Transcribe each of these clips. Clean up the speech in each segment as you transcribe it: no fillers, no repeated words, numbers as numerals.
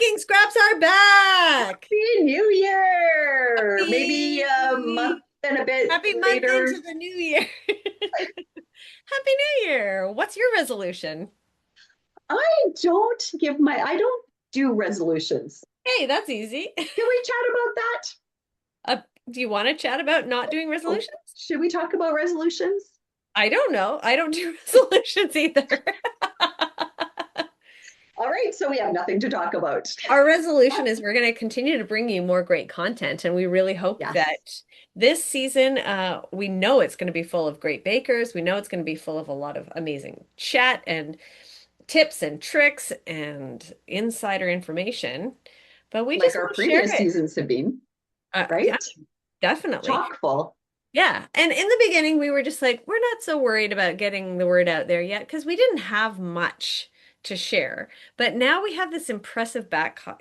Baking scraps are back. Happy New Year! Maybe a Happy, month and a bit happy month later. into the new year. Happy New Year. What's your resolution? I don't do resolutions. Hey, that's easy. Can we chat about that? Uh, do you want to chat about not doing Oh, resolutions? should we talk about resolutions? I don't know. I don't do resolutions either. All right, so we have nothing to talk about. Our resolution is we're going to continue to bring you more great content, and we really hope Yes, that this season, we know it's going to be full of great bakers. We know it's going to be full of a lot of amazing chat and tips and tricks and insider information, but we like just our want to share previous it. seasons have been, Yeah, right? definitely. Chock full. Yeah. And in the beginning, we were just like, we're not so worried about getting the word out there yet because we didn't have much to share. But now we have this impressive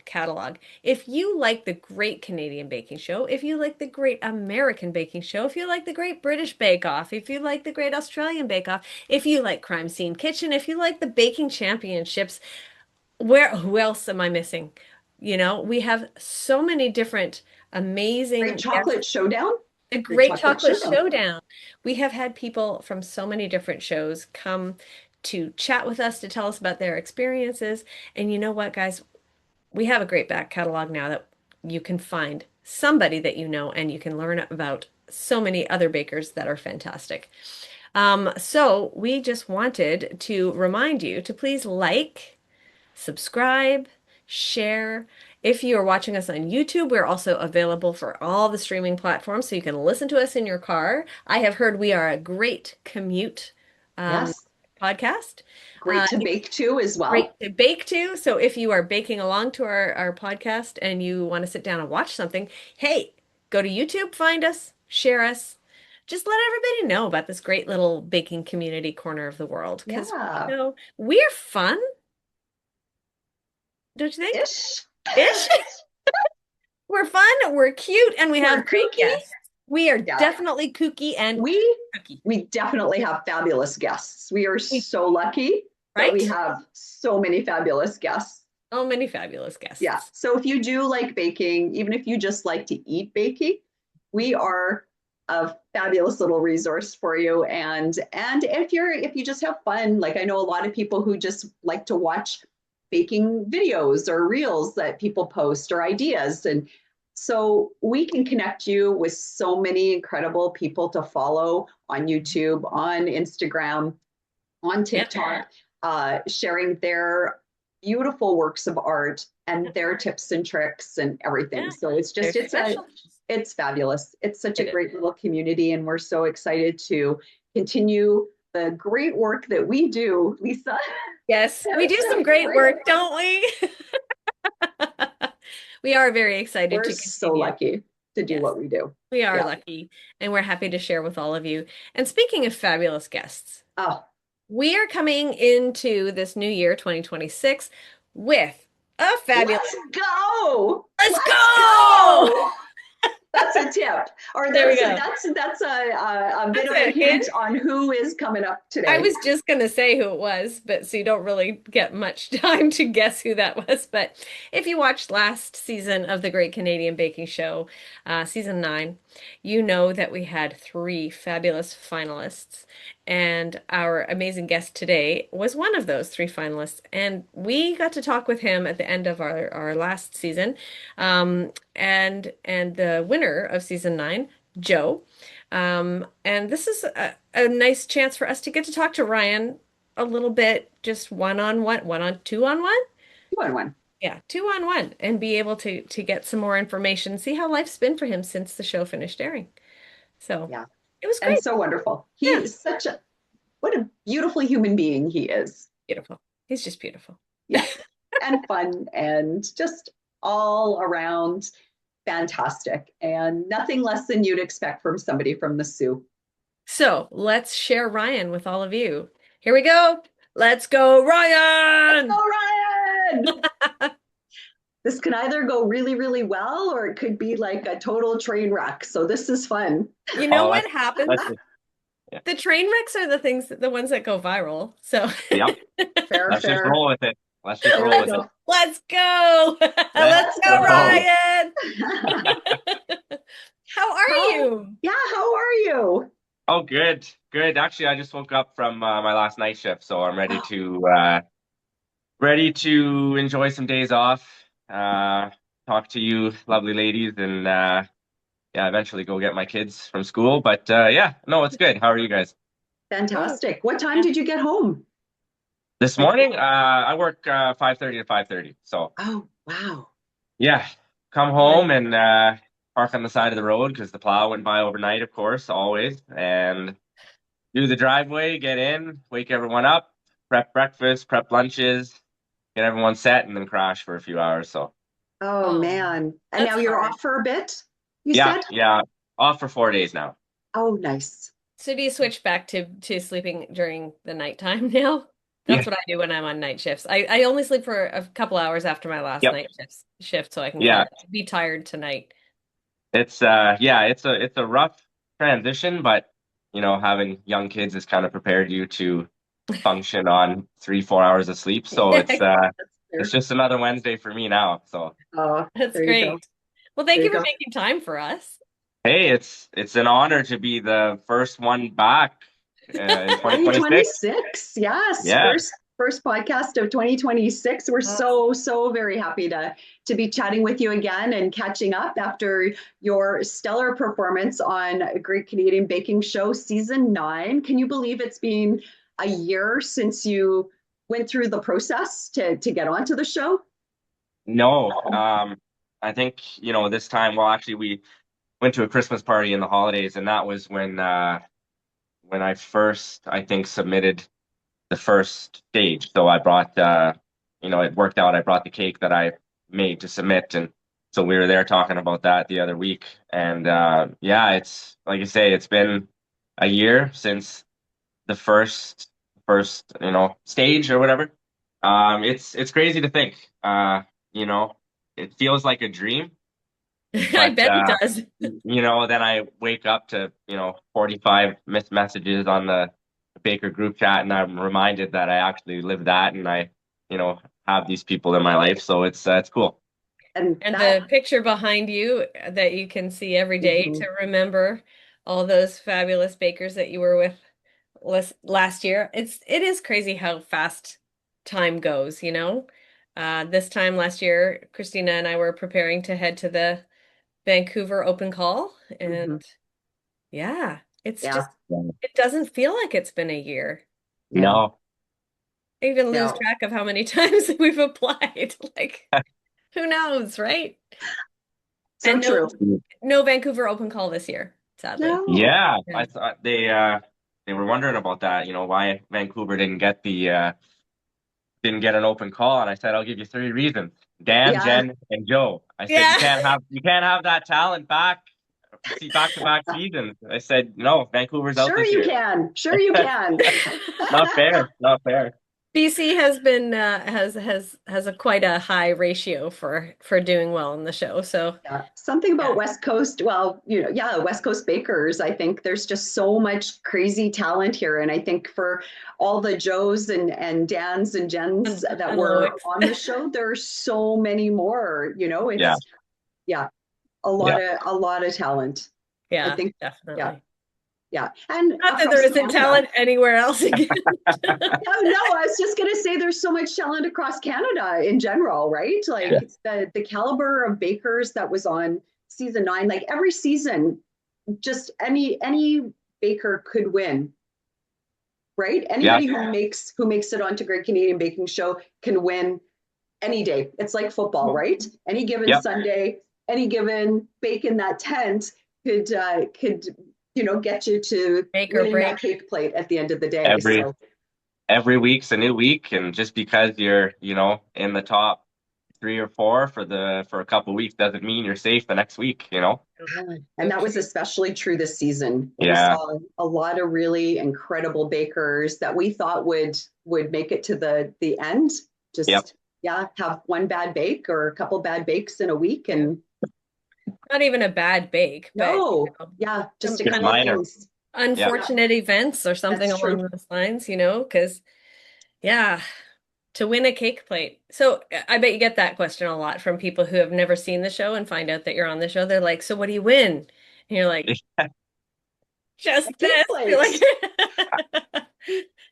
catalog. If you like the Great Canadian Baking Show, if you like the Great American Baking Show, if you like the Great British Bake Off, if you like the Great Australian Bake Off, if you like Crime Scene Kitchen, if you like the Baking Championships, who else am I missing? We have so many different Great amazing guests. chocolate showdown. The Great Great chocolate Chocolate showdown. Showdown. We have had people from so many different shows come to chat with us to tell us about their experiences. And you know what, guys? We have a great back catalog now that you can find somebody that you know and you can learn about so many other bakers that are fantastic. So we just wanted to remind you to please like, subscribe, share. If you are watching us on YouTube, we're also available for all the streaming platforms, so you can listen to us in your car. I have heard we are a great commute um, Yes, podcast. great to bake too as Great well. to bake to. So if you are baking along to our podcast and you want to sit down and watch something, hey, go to YouTube, find us, share us. Just let everybody know about this great little baking community corner of the world because Yeah, we're fun, don't you think? ish. Ish. We're fun, we're cute, and we We're have great kooky. guests. We are Yeah, definitely kooky and we kooky. we definitely have fabulous guests. We are We, so lucky that we right? have so many fabulous guests. So many fabulous Yeah. guests. So if you do like baking, even if you just like to eat baking, we are a fabulous little resource for you. And if you just have fun, like I know a lot of people who just like to watch baking videos or reels that people post or ideas. And so we can connect you with so many incredible people to follow on YouTube, on Instagram, on Yep. TikTok, sharing their beautiful works of art and their tips and tricks and everything. Yeah. So They're special. it's fabulous. It's such a It is. great little community, and we're so excited to continue the great work that we do, Lisa. Yes, we do some great work, don't we? We are very excited We're to so continue. lucky to do Yes, what we do. we are Yeah. lucky, and we're happy to share with all of you. And speaking of fabulous guests, Oh, we are coming into this new year, 2026, with a fabulous. let's go. Let's Let's go! go. That's a tip, or There we go. that's a bit That's of a a hint hint. on who is coming up I today. was just gonna say who it was, but so you don't really get much time to guess who that was. But if you watched last season of the Great Canadian Baking Show, season 9, you know that we had three fabulous finalists, and our amazing guest today was one of those three finalists. And we got to talk with him at the end of our last season, and the winner of season 9, Joe. And this is a nice chance for us to get to talk to Ryan a little bit, just one on one, two on one. 2-on-1. Yeah, two on one, and be able to get some more information, see how life's been for him since the show finished airing. So Yeah. it was And great. so wonderful. He Yeah, is such a what a beautiful human being he is. beautiful. He's just beautiful. Yes. And fun and just all around fantastic and nothing less than you'd expect from somebody from the Sioux. So let's share Ryan with all of you. Here we go. Let's go, Let's Ryan. go, Ryan! This can either go really, really well or it could be like a total train wreck. So this is fun. You know Oh, what happens? that's yeah. The train wrecks are the ones that go viral. So Yep. Fair, Let's just fair. roll with it. Let's just There roll we with it. go. Let's go. Let's Let's Let's go, go. go. Ryan. How are How, you? yeah, how are you? Oh, good, good. Actually, I just woke up from my last night shift, so I'm Oh, ready to enjoy some days off. Talk to you, lovely ladies, and yeah, eventually go get my kids from school. But yeah, no, it's good. How are you guys? Good. fantastic. What time Yeah. did you get home? This Like, morning, I work 5:30 to 5:30. So oh, wow. yeah, come Nice. home and park on the side of the road because the plow went by overnight, of course, always, and do the driveway, get in, wake everyone up, prep breakfast, prep lunches, get everyone set, and then crash for a few hours. So Oh, Oh, man. And that's now you're hard. off for a bit, you yeah, said? yeah, off for 4 days now. Oh, nice. So do you switch back to sleeping during the nighttime now? Yeah, That's what I do when I'm on night shifts. I only sleep for a couple hours after my last yep, night shift so I can kind yeah. of be tired tonight. It's yeah, it's a rough transition, but having young kids has kind of prepared you to function on 3, 4 hours of sleep. So That's it's fair. just another Wednesday for me now. So Oh, That's there you go. great. Well, thank There you you for go. making time for us. hey, it's an honor to be the first one back in 2026. 2026. Yes, Yeah. first podcast of 2026. We're so very happy to be chatting with you again and catching up after your stellar performance on a Great Canadian Baking Show season 9. Can you believe it's been a year since you went through the process to get onto the show? No, I think, this time, well, actually, we went to a Christmas party in the holidays, and that was when I first, I think, submitted the first stage. So I brought, it worked out. I brought the cake that I made to submit, and so we were there talking about that the other week. And yeah, it's like I say, it's been a year since the first stage or whatever. It's crazy to think. You know, it feels like a dream, I but bet it does. then I wake up to 45 missed messages on the Baker group chat, and I'm reminded that I actually live that, and I have these people in my life, so it's cool. And And that, the picture behind you that you can see every day to mhm, remember all those fabulous bakers that you were with last year. It is crazy how fast time goes, you know? This time last year, Christina and I were preparing to head to the Vancouver open call, mhm, and yeah, it's yeah, just it doesn't feel like it's been a year. yeah, No, I even lose no. track of how many times we've applied. Like, who knows, right? So And true. no Vancouver open call this year, sadly. No. yeah, Yeah. I thought they were wondering about that, why Vancouver didn't get an open call, and I said I'll give you 3 reasons: Dan, Yeah, Jen, and Joe. I said Yeah. you can't have that talent back to back seasons. I said no, Vancouver's out sure this you year. can. Sure you can. Not fair, not fair. BC has been has a quite a high ratio for doing well in the show. So Yeah, something about yeah. West Coast. Well, yeah, West Coast bakers. I think there's just so much crazy talent here, and I think for all the Joes and Dans and Jens that were Loic. on the show, there are so many more. Yeah, It's yeah, yeah, a lot of talent. I Yeah, think yeah, definitely. yeah, and Not that there across isn't Canada. talent anywhere else again. No, no, I was just gonna say there's so much talent across Canada in general, right? Yeah. Like the caliber of bakers that was on season 9, like every season, just any baker could win, right? yeah, Anybody who makes it onto Great Canadian Baking Show can win any day. It's like football, right? Any given yep. Sunday, any given bake in that tent could get you to Make or winning that break. cake plate at the end of the day. Every So every week's a new week, and just because you're in the top 3 or 4 for a couple weeks doesn't mean you're safe the next week. yeah. And So that was true. especially true this season. We Yeah. saw a lot of really incredible bakers that we thought would make it to the end. Yep. Just yeah, have one bad bake or a couple bad bakes in a week, Yeah. and Not even a bad bake, but no, yeah, just some a Just kind couple of of minor. things. Yeah. Yeah, unfortunate events or something that's along true. those lines, because yeah. to win a cake plate. So I bet you get that question a lot from people who have never seen the show and find out that you're on the show. They're like, "So what do you win?" And you're like, A "Just cake this." You're like,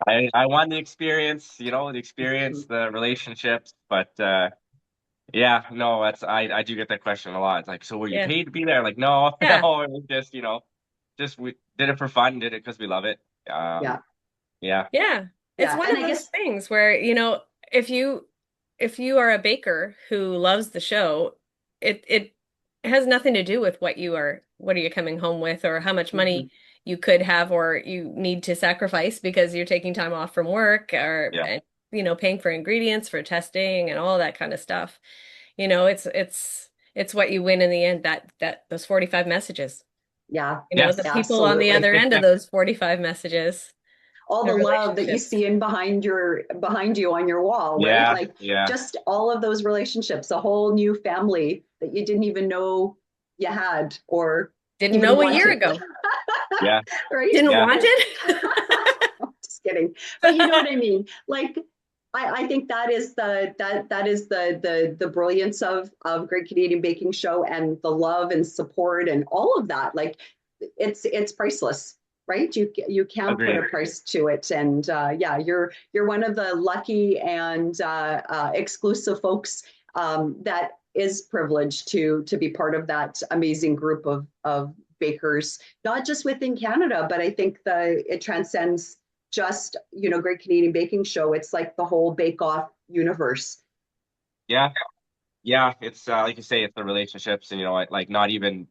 plate. I won the experience, the experience, Mhm. the relationships, but yeah, no, I do get that question a lot. It's like, so were you yeah, paid to be there? Like, no, yeah, no, it was just, just we did it for fun, did it because we love it. Yeah. Yeah, yeah. It's Yeah. one And of I those guess, things where, if you are a baker who loves the show, it has nothing to do with what are you coming home with or how much mhm. money you could have or you need to sacrifice because you're taking time off from work or yeah, paying for ingredients for testing and all that kind of stuff. It's what you win in the end, that those 45 messages. Yeah, The yes, people on the absolutely. other end of those 45 messages, All the the love that you relationships. see in behind you on your wall, right? yeah, Like yeah, just all of those relationships, a whole new family that you didn't even know you had or Didn't even know a year wanted, ago. yeah, right? Didn't yeah, want it. Just kidding. But you know what I mean? Like I think that is the brilliance of Great Canadian Baking Show and the love and support and all of that. Like it's priceless, right? You can't put agreed. a price to it. And yeah, you're one of the lucky and exclusive folks that is privileged to be part of that amazing group of bakers, not just within Canada, but I think it transcends just Great Canadian Baking Show. It's like the whole Bake Off universe. Yeah, yeah. It's like you say, it's the relationships, and like not even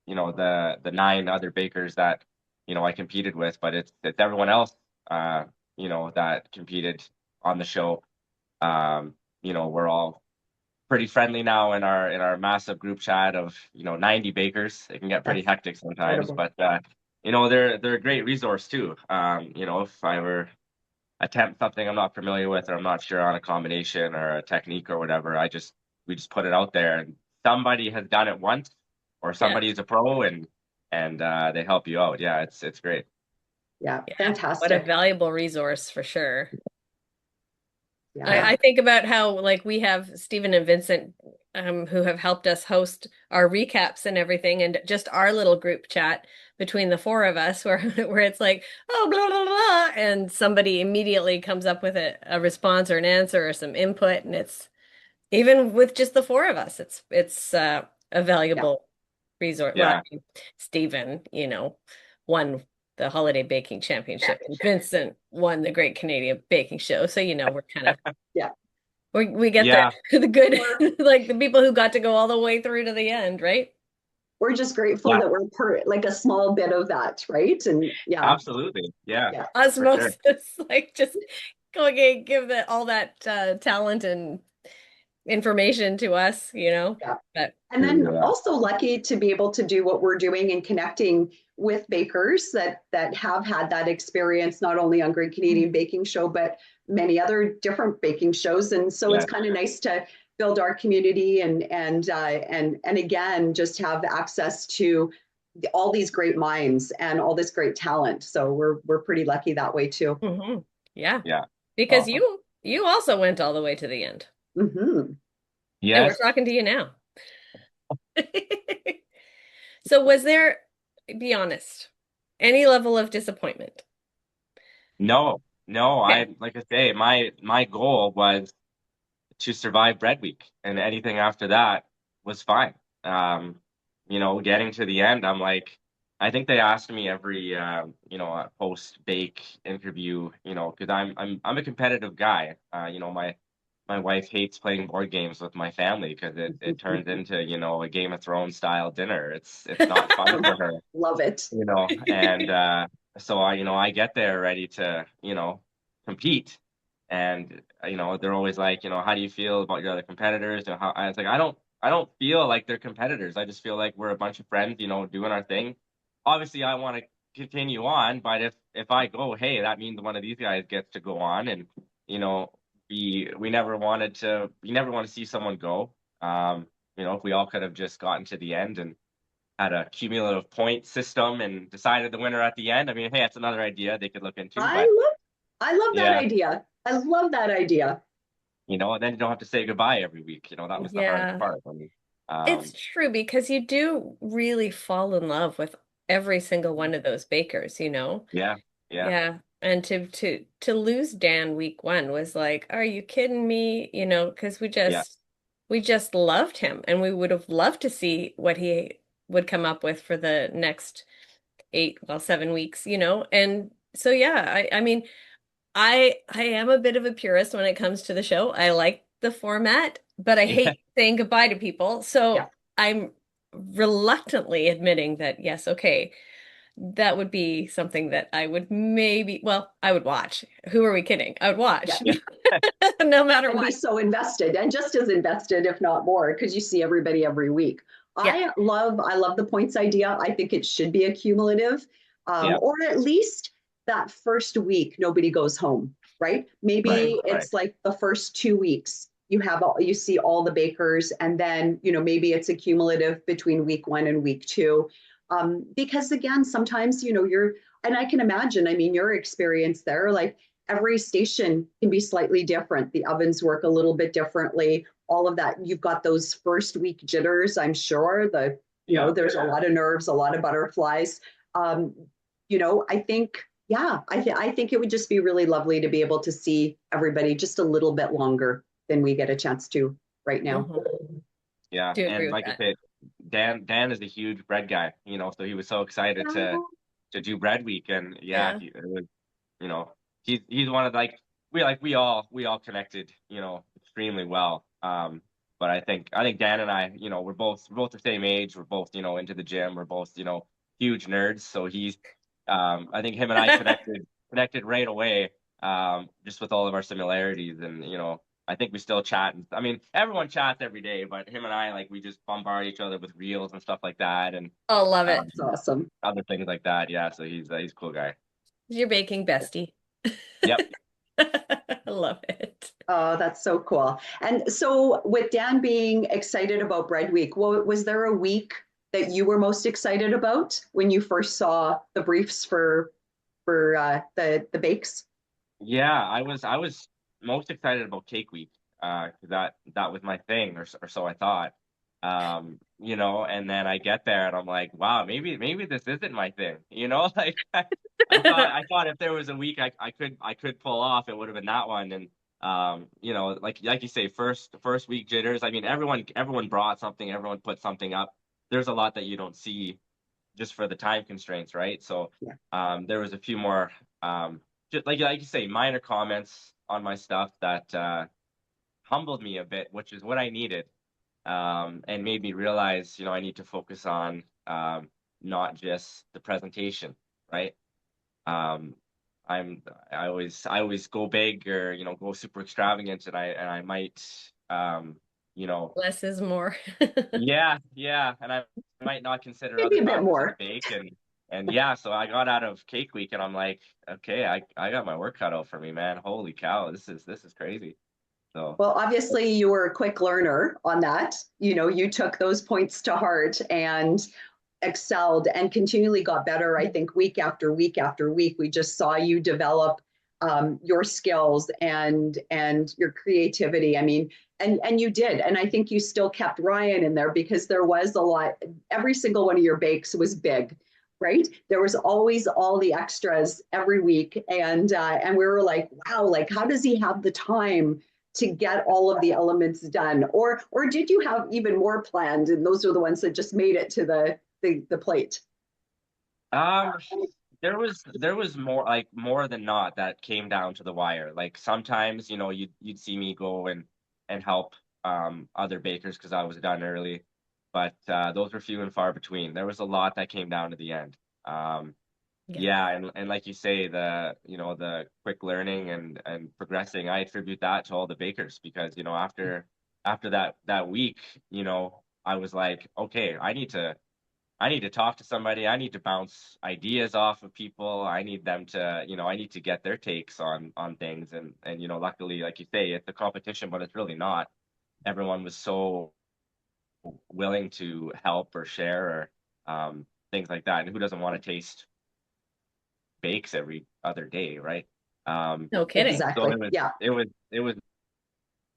the nine other bakers that I competed with, but it's everyone else that competed on the show. We're all pretty friendly now in our massive group chat of 90 bakers. It can get pretty That's hectic sometimes, incredible. but they're a great resource too. If I ever attempt something I'm not familiar with or I'm not sure on a combination or a technique or whatever, we just put it out there and somebody has done it once or Yeah, somebody is a pro and they help you out. Yeah, it's great. Yeah, yeah. What a fantastic. valuable resource for sure. Yeah. I think about how like we have Stephen and Vincent who have helped us host our recaps and everything, and just our little group chat between the four of us where where it's like, oh blah blah blah, and somebody immediately comes up with a response or an answer or some input, and it's even with just the four of us, it's a Yeah. valuable resource. Well, I Yeah. mean, Stephen, won the Holiday Baking Championship, and Vincent won the Great Canadian Baking Show. So, we're kind of Yeah. we get Yeah. the good, We're like the people who got to go all the way through to the end, right? we're just grateful Yeah. that we're like a small bit of that, right? And yeah, Absolutely. Yeah, yeah, for sure. Osmosis, like just go okay, give all that talent and information to us, yeah. But And then Yeah. also lucky to be able to do what we're doing and connecting with bakers that have had that experience not only on Great Canadian Baking Show but many other different baking shows. And so it's Yeah. kind of nice to build our community and again just have access to all these great minds and all this great talent. So we're pretty lucky that way too. yeah, Yeah. because Awesome. you also went all the way to the end, Hmm. and we're Yes. talking to you now. So was there, be honest, any level of disappointment? No, no, Okay. like I say, my goal was to survive bread week and anything after that was fine. Getting to the end, I'm like, I think they asked me every post bake interview, because I'm a competitive guy. My wife hates playing board games with my family because it turns into, a Game of Thrones style dinner. It's not fun for her, Love it. and so I get there ready to compete, and they're always like, how do you feel about your other competitors? And how I was like, I don't feel like they're competitors. I just feel like we're a bunch of friends, doing our thing. Obviously I want to continue on, but if I go, hey, that means one of these guys gets to go on, and you know we never want to see someone go. If we all could have just gotten to the end and had a cumulative point system and decided the winner at the end. I mean, hey, that's another idea they could look into. I But love I love that yeah, idea. I love that idea. and then you don't have to say goodbye every week. That was the hardest Yeah. part. I mean, It's true because you do really fall in love with every single one of those bakers, you know? yeah, yeah, Yeah. And to lose Dan week one was like, are you kidding me? You know, because yeah, we just loved him and we would have loved to see what he would come up with for the next 7 weeks, you know? And so yeah, I mean I am a bit of a purist when it comes to the show. I like the format, but I yeah, hate saying goodbye to people. Yeah. So I'm reluctantly admitting that yes, okay, that would be something that I would maybe, well, I would watch. Who are we kidding? I would Yeah. watch no matter And be what. so invested and just as invested, if not more, because you see everybody every week. Yeah. I love the points idea. I think it should be a cumulative, yeah. or at least that first week nobody goes home, right? Right, Maybe right. it's like the first 2 weeks you see all the bakers, and then maybe it's a cumulative between week one and week two, because again sometimes you're, and I can imagine, I mean, your experience there, like every station can be slightly different. The ovens work a little bit differently. All of that. You've got those first week jitters, I'm sure. Yeah, There's a lot of nerves, a lot of butterflies. Um, I think, yeah, I think it would just be really lovely to be able to see everybody just a little bit longer than we get a chance to right now. Hmm. yeah. Do agree And with like I that. said, Dan is a huge bread guy, so he was so excited to do bread week, and yeah, Yeah. it was, you know, he's one of we all connected, extremely well. But I think Dan and I, we're both the same age. We're both, into the gym. We're both, huge nerds. So I think him and I connected right away, just with all of our similarities, and I think we still chat. And I mean, everyone chats every day, but him and I, like, we just bombard each other with reels and stuff like that, and Oh, love it. um, That's awesome. other things like that. Yeah, so he's a cool guy. You're baking bestie. Yep. I love it. Oh, that's so cool. And so, with Dan being excited about Bread Week, was there a week that you were most excited about when you first saw the briefs for the bakes? Yeah, I was most excited about Cake Week, 'cause that was my thing, or so I thought. And then I get there and I'm like, wow, maybe this isn't my thing. Like, I thought if there was a week I could pull off, it would have been that one. And like you say, first week jitters. I mean, everyone brought something, everyone put something up. There's a lot that you don't see just for the time constraints, right? So Yeah. there was a few more, just like you say, minor comments on my stuff that humbled me a bit, which is what I needed, and made me realize, I need to focus on, not just the presentation, right? Um, I always go big, or go super extravagant, and I might, Less is more. yeah, yeah, and I might not consider Maybe other a bit factors of the more. bake, and yeah, so I got out of Cake Week, and I'm like, okay, I got my work cut out for me, man. Holy cow, this is crazy. So Well, obviously, you were a quick learner on that. You took those points to heart and excelled and continually got better. I think week after week after week, we just saw you develop your skills and your creativity. I mean, and you did, and I think you still kept Ryan in there because there was a lot. Every single one of your bakes was big, right? There was always all the extras every week, and we were like, wow, like how does he have the time to get all of the elements done? Or did you have even more planned, and those are the ones that just made it to the plate? um, there was more than not that came down to the wire. Like, sometimes, you'd see me go and help other bakers because I was done early, but those were few and far between. There was a lot that came down to the end. Yes. Yeah, and like you say, the quick learning and progressing, I attribute that to all the bakers, because after that week, I was like, okay, I need to talk to somebody. I need to bounce ideas off of people. I need to get their takes on things, and luckily, like you say, it's a competition, but it's really not. Everyone was so willing to help or share, or things like that. And who doesn't want to taste bakes every other day, right? No kidding. So Exactly. it was Yeah. it was it was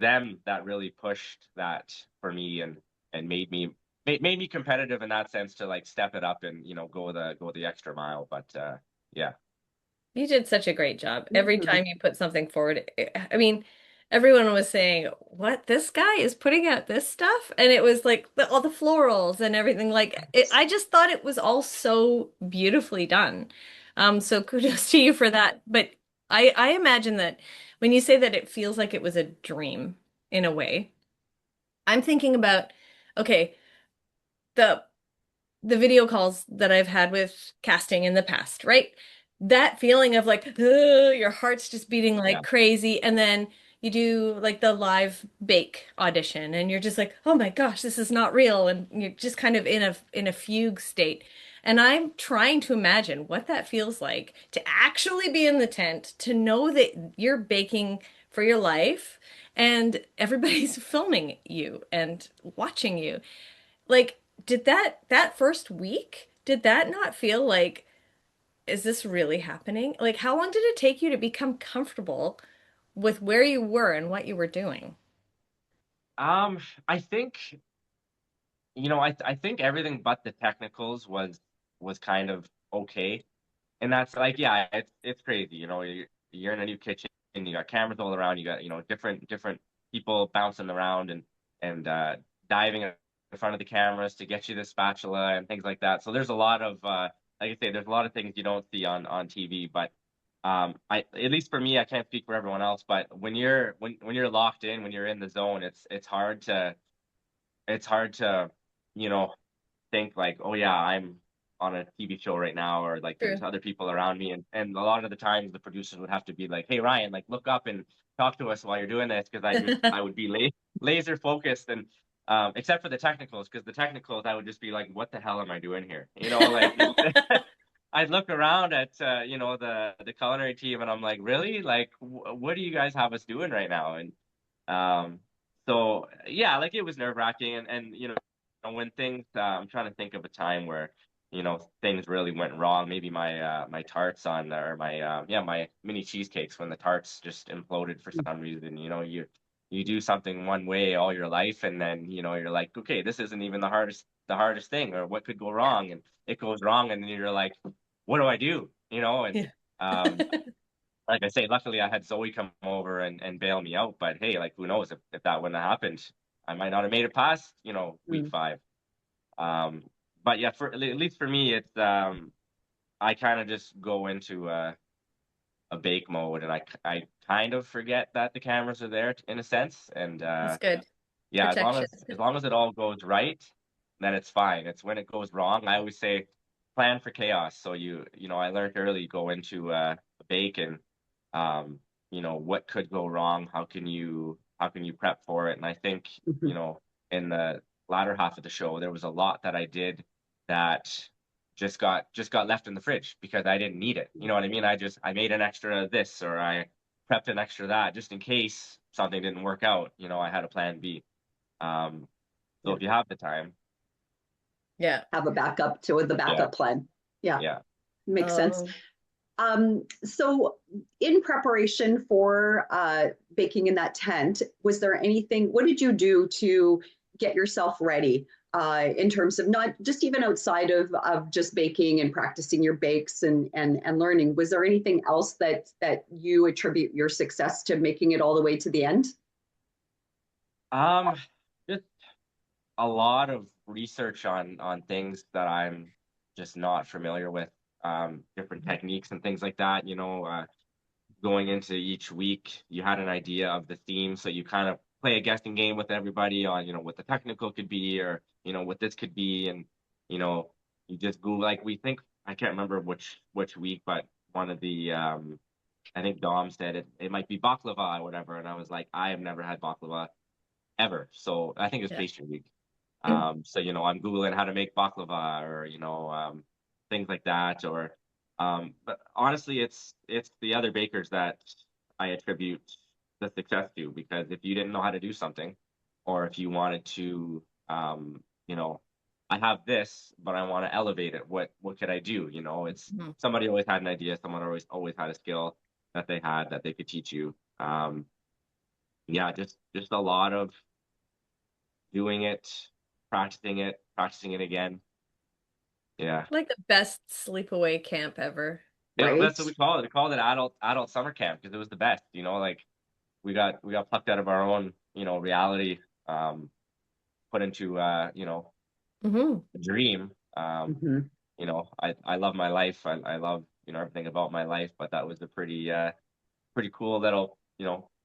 them that really pushed that for me and made me competitive in that sense to like step it up and go the extra mile. But yeah. You did such a great job. Every Mhm. time you put something forward, I mean, everyone was saying, "What? This guy is putting out this stuff?" And it was like all the florals and everything. I just thought it was all so beautifully done. So kudos to you for that. But I imagine that when you say that it feels like it was a dream in a way, I'm thinking about, okay, the the video calls that I've had with casting in the past, right? That feeling of like, your heart's just beating Yeah. like crazy. And then you do like the live bake audition and you're just like, oh my gosh, this is not real. And you're just kind of in a fugue state. And I'm trying to imagine what that feels like to actually be in the tent, to know that you're baking for your life and everybody's filming you and watching you. Like, did that first week, did that not feel like, is this really happening? Like, how long did it take you to become comfortable with where you were and what you were doing? I think I think everything but the technicals was kind of okay. And that's like, yeah, it's crazy. You're in a new kitchen, and you got cameras all around. You got different people bouncing around and diving in front of the cameras to get you the spatula and things like that. So there's a lot of like I say, there's a lot of things you don't see on TV. But I at least for me, I can't speak for everyone else. But when you're locked in, when you're in the zone, it's hard to you know think like, oh yeah, I'm on a TV show right now, or like there's True. other people around me, and a lot of the times the producers would have to be like, hey Ryan, like look up and talk to us while you're doing this, because I would be laser focused, and except for the technicals, because the technicals I would just be like, what the hell am I doing here? Like I'd look around at the culinary team, and I'm like, really, like what do you guys have us doing right now? And um, so yeah, like it was nerve-wracking, and when things I'm trying to think of a time where things really went wrong. Maybe my tarts on or my my mini cheesecakes, when the tarts just imploded for some reason. You do something one way all your life, and then you're like, okay, this isn't even the hardest thing, or what could go wrong, and it goes wrong, and then you're like, what do I do? And Yeah. um like I say, luckily I had Zoe come over and bail me out. But hey, like who knows, if that wouldn't have happened, I might not have made it past, week Mm. 5. Um, but yeah, at least for me, it's I kind of just go into a bake mode, and I kind of forget that the cameras are there in a sense. And That's good. yeah, as long Protection. as it all goes right, then it's fine. It's when it goes wrong, I always say plan for chaos. So I learned early, go into a bake, and um, what could go wrong, how can you prep for it. And I think, Mhm. in the latter half of the show, there was a lot that I did that just got left in the fridge because I didn't need it. You know what I mean? I made an extra this, or I prepped an extra that, just in case something didn't work out. I had a plan B. Um, so Yeah. if you have the time, Yeah. Have a backup to the yeah, backup plan. Yeah, yeah. makes sense. Um, So in preparation for baking in that tent, was there anything, what did you do to get yourself ready in terms of not just even outside of just baking and practicing your bakes and learning? Was there anything else that you attribute your success to making it all the way to the end? Um, just a lot of research on things that I'm just not familiar with, different techniques and things like that. Going into each week, you had an idea of the theme, so you kind of play a guessing game with everybody on, what the technical could be, or what this could be, and you know, you just Google. Like we think, I can't remember which week, but one of the I think Dom said it might be baklava or whatever, and I was like, I have never had baklava ever, so I think it was yeah. pastry week. So I'm Googling how to make baklava, or things like that, or but honestly, it's the other bakers that I attribute the success to, because if you didn't know how to do something, or if you wanted to, I have this, but I want to elevate it. What could I do? It's Mhm. somebody always had an idea. Someone always had a skill that they could teach you. yeah, just a lot of doing it, practicing it again. Yeah. Like the best sleepaway camp ever. right? That's what we call it. We called it adult summer camp because it was the best. Like we got plucked out of our own, reality, um, put into Hmm. a dream. Mhm. I love my life. I love, everything about my life, but that was a pretty cool little,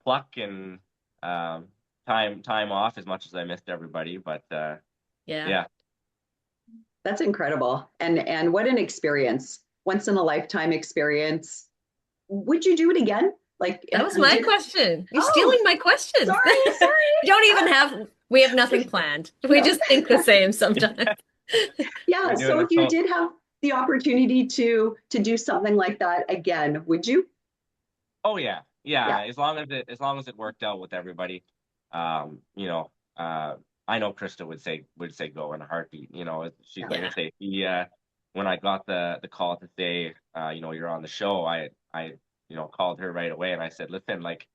pluck and um time off as much as I missed everybody. But Yeah. yeah. That's incredible. And what an experience. Once in a lifetime experience. Would you do it again? Like That if was you my did, question. You're oh, stealing my questions. sorry. We have nothing planned. We No. just think the same sometimes. Yeah. We're doing So this if you so did have the opportunity to do something like that again, would you? Oh yeah. Yeah, Yeah. as long as it worked out with everybody. Um, you know, uh I know Krista would say go in a heartbeat. She, Yeah. like I Yeah. say, when I got the call to say, you're on the show, I called her right away and I said, "Listen, like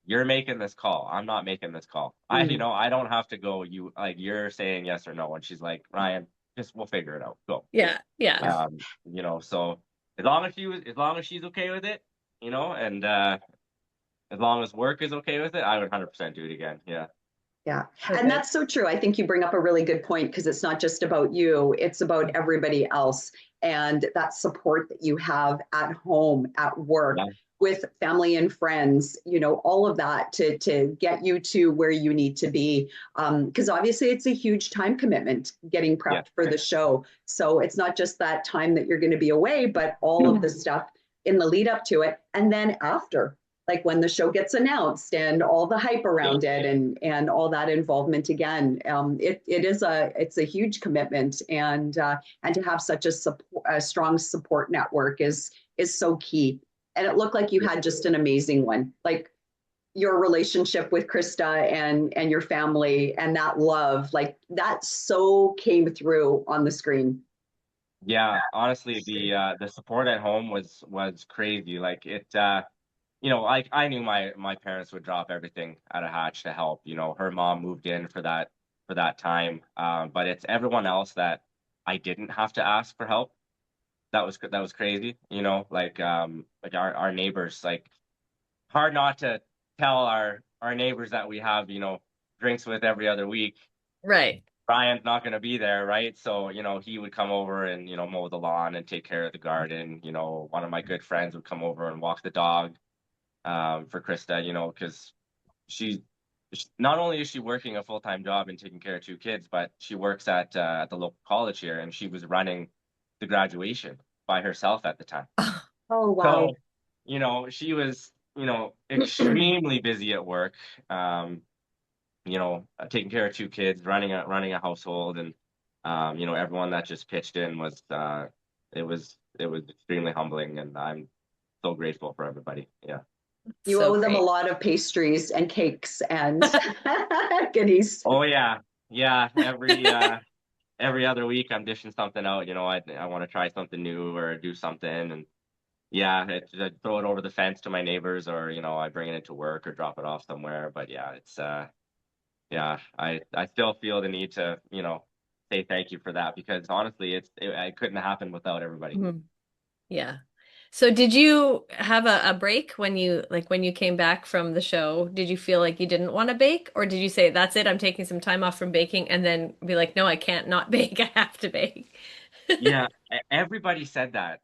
you're making this call. I'm not making this call. Mm. I don't have to go. You're saying yes or no." And she's like, "Ryan, just we'll figure it out. Go." Yeah. Yeah. Yeah. So as long as she's okay with it, and as long as work is okay with it, I would 100% do it again. Yeah. Yeah. And Perfect. that's so true. I think you bring up a really good point because it's not just about you, it's about everybody else and that support that you have at home, at work, Yeah. with family and friends, all of that to get you to where you need to be. Because obviously it's a huge time commitment getting Yeah. prepped for the show. So it's not just that time that you're going to be away, but all of the stuff in the lead up to it. And then after, like when the show gets announced and all the hype Yeah. around it and all that involvement again, it's a huge commitment and to have such a strong support network is so key. And it looked like you Yeah. had just an amazing one, like your relationship with Krista and your family and that love, like that so came through on the screen. Yeah. Honestly, the support at home was crazy. Like like I knew my parents would drop everything at a hatch to help. Her mom moved in for that time. But it's everyone else that I didn't have to ask for help. That was crazy. Like our neighbors. Like hard not to tell our neighbors that we have drinks with every other week. Right. Brian's not going to be there, right? So, he would come over and, mow the lawn and take care of the garden. One of my good friends would come over and walk the dog, for Krista, because she, not only is she working a full-time job and taking care of two kids, but she works at the local college here, and she was running the graduation by herself at the time. Oh, wow. So, she was, extremely busy at work. Um, taking care of two kids, running a household, and everyone that just pitched in it was extremely humbling, and I'm so grateful for everybody. Yeah. You So owe them a great. lot of pastries and cakes and goodies. Oh yeah, yeah. Every other week I'm dishing something out. I want to try something new or do something, and yeah, I throw it over the fence to my neighbors, or I bring it into work or drop it off somewhere. But yeah, it's yeah, I still feel the need to say thank you for that because honestly, it couldn't have happened without everybody. Mhm. Yeah. So did you have a break when you came back from the show? Did you feel like you didn't want to bake, or did you say, that's it, I'm taking some time off from baking, and then be like, no, I can't not bake. I have to bake. Yeah, everybody said that.